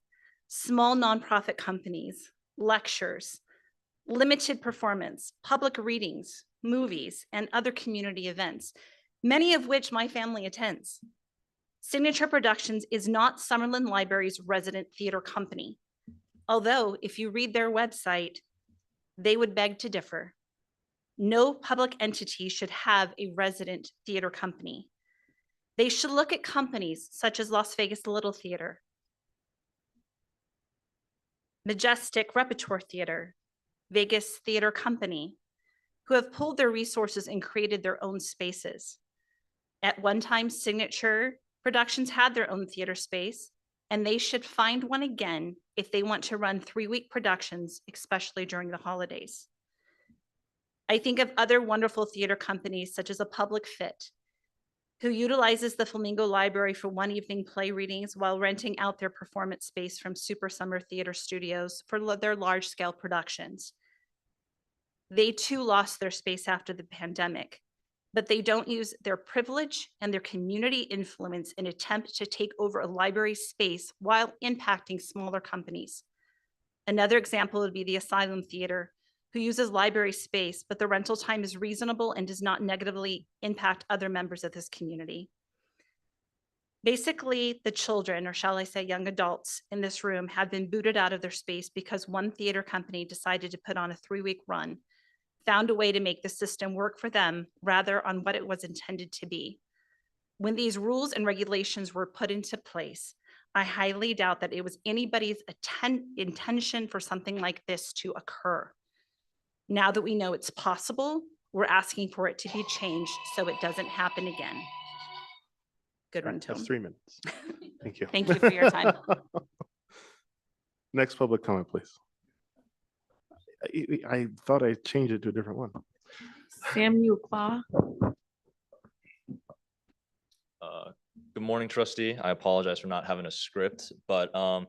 S17: small nonprofit companies, lectures, limited performance, public readings, movies, and other community events, many of which my family attends. Signature Productions is not Summerlin Library's resident theater company, although if you read their website, they would beg to differ. No public entity should have a resident theater company. They should look at companies such as Las Vegas Little Theater, Majestic Repertoire Theater, Vegas Theater Company, who have pulled their resources and created their own spaces. At one time, Signature Productions had their own theater space, and they should find one again if they want to run 3-week productions, especially during the holidays. I think of other wonderful theater companies such as A Public Fit, who utilizes the Flamingo Library for one evening play readings while renting out their performance space from Super Summer Theater Studios for their large scale productions. They too lost their space after the pandemic, but they don't use their privilege and their community influence in an attempt to take over a library space while impacting smaller companies. Another example would be the Asylum Theater, who uses library space, but the rental time is reasonable and does not negatively impact other members of this community. Basically, the children, or shall I say young adults in this room, have been booted out of their space because one theater company decided to put on a 3-week run, found a way to make the system work for them rather on what it was intended to be. When these rules and regulations were put into place, I highly doubt that it was anybody's intention for something like this to occur. Now that we know it's possible, we're asking for it to be changed so it doesn't happen again. Good one, Tom.
S2: That's 3 minutes. Thank you.
S17: Thank you for your time.
S2: Next public comment, please. I thought I changed it to a different one.
S14: Samuel Claw.
S18: Good morning, trustee. I apologize for not having a script, but oh,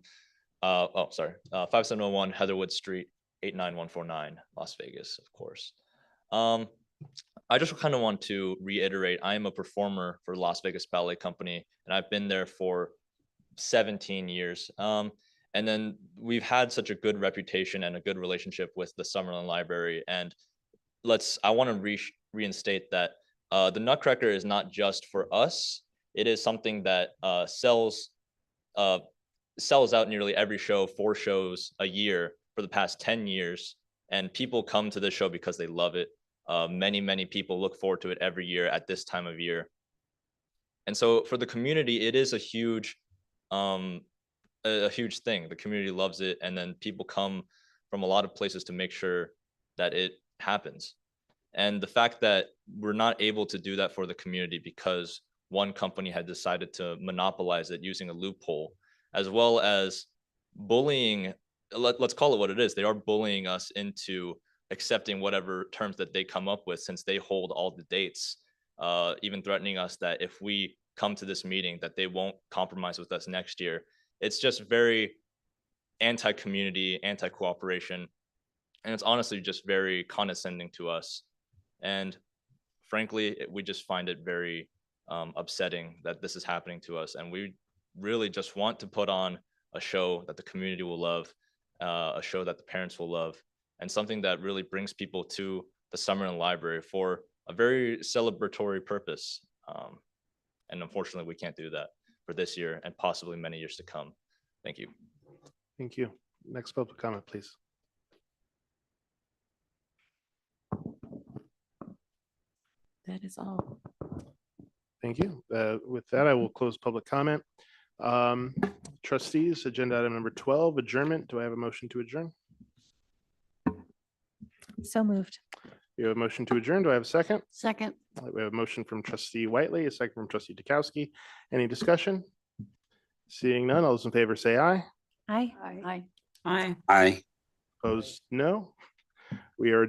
S18: sorry. 5701 Heatherwood Street, 89149, Las Vegas, of course. I just kind of want to reiterate, I am a performer for Las Vegas Ballet Company, and I've been there for 17 years. And then we've had such a good reputation and a good relationship with the Summerlin Library. And I want to reinstate that the Nutcracker is not just for us. It is something that sells out nearly every show, 4 shows a year for the past 10 years. And people come to this show because they love it. Many people look forward to it every year at this time of year. And so for the community, it is a huge thing. The community loves it. And then people come from a lot of places to make sure that it happens. And the fact that we're not able to do that for the community because one company had decided to monopolize it using a loophole, as well as bullying, let's call it what it is. They are bullying us into accepting whatever terms that they come up with, since they hold all the dates, even threatening us that if we come to this meeting that they won't compromise with us next year. It's just very anti-community, anti-cooperation, and it's honestly just very condescending to us. And frankly, we just find it very upsetting that this is happening to us. And we really just want to put on a show that the community will love, a show that the parents will love, and something that really brings people to the Summerlin Library for a very celebratory purpose. And unfortunately, we can't do that for this year and possibly many years to come. Thank you.
S2: Thank you. Next public comment, please.
S5: That is all.
S2: Thank you. With that, I will close public comment. Trustees, agenda item number 12, adjournment. Do I have a motion to adjourn?
S3: So moved.
S2: We have a motion to adjourn. Do I have a second?
S5: Second.
S2: We have a motion from trustee Whiteley, a second from trustee Dukowski. Any discussion? Seeing none, all those in favor say aye.
S3: Aye.
S5: Aye.
S10: Aye.
S2: Opposed, no. We are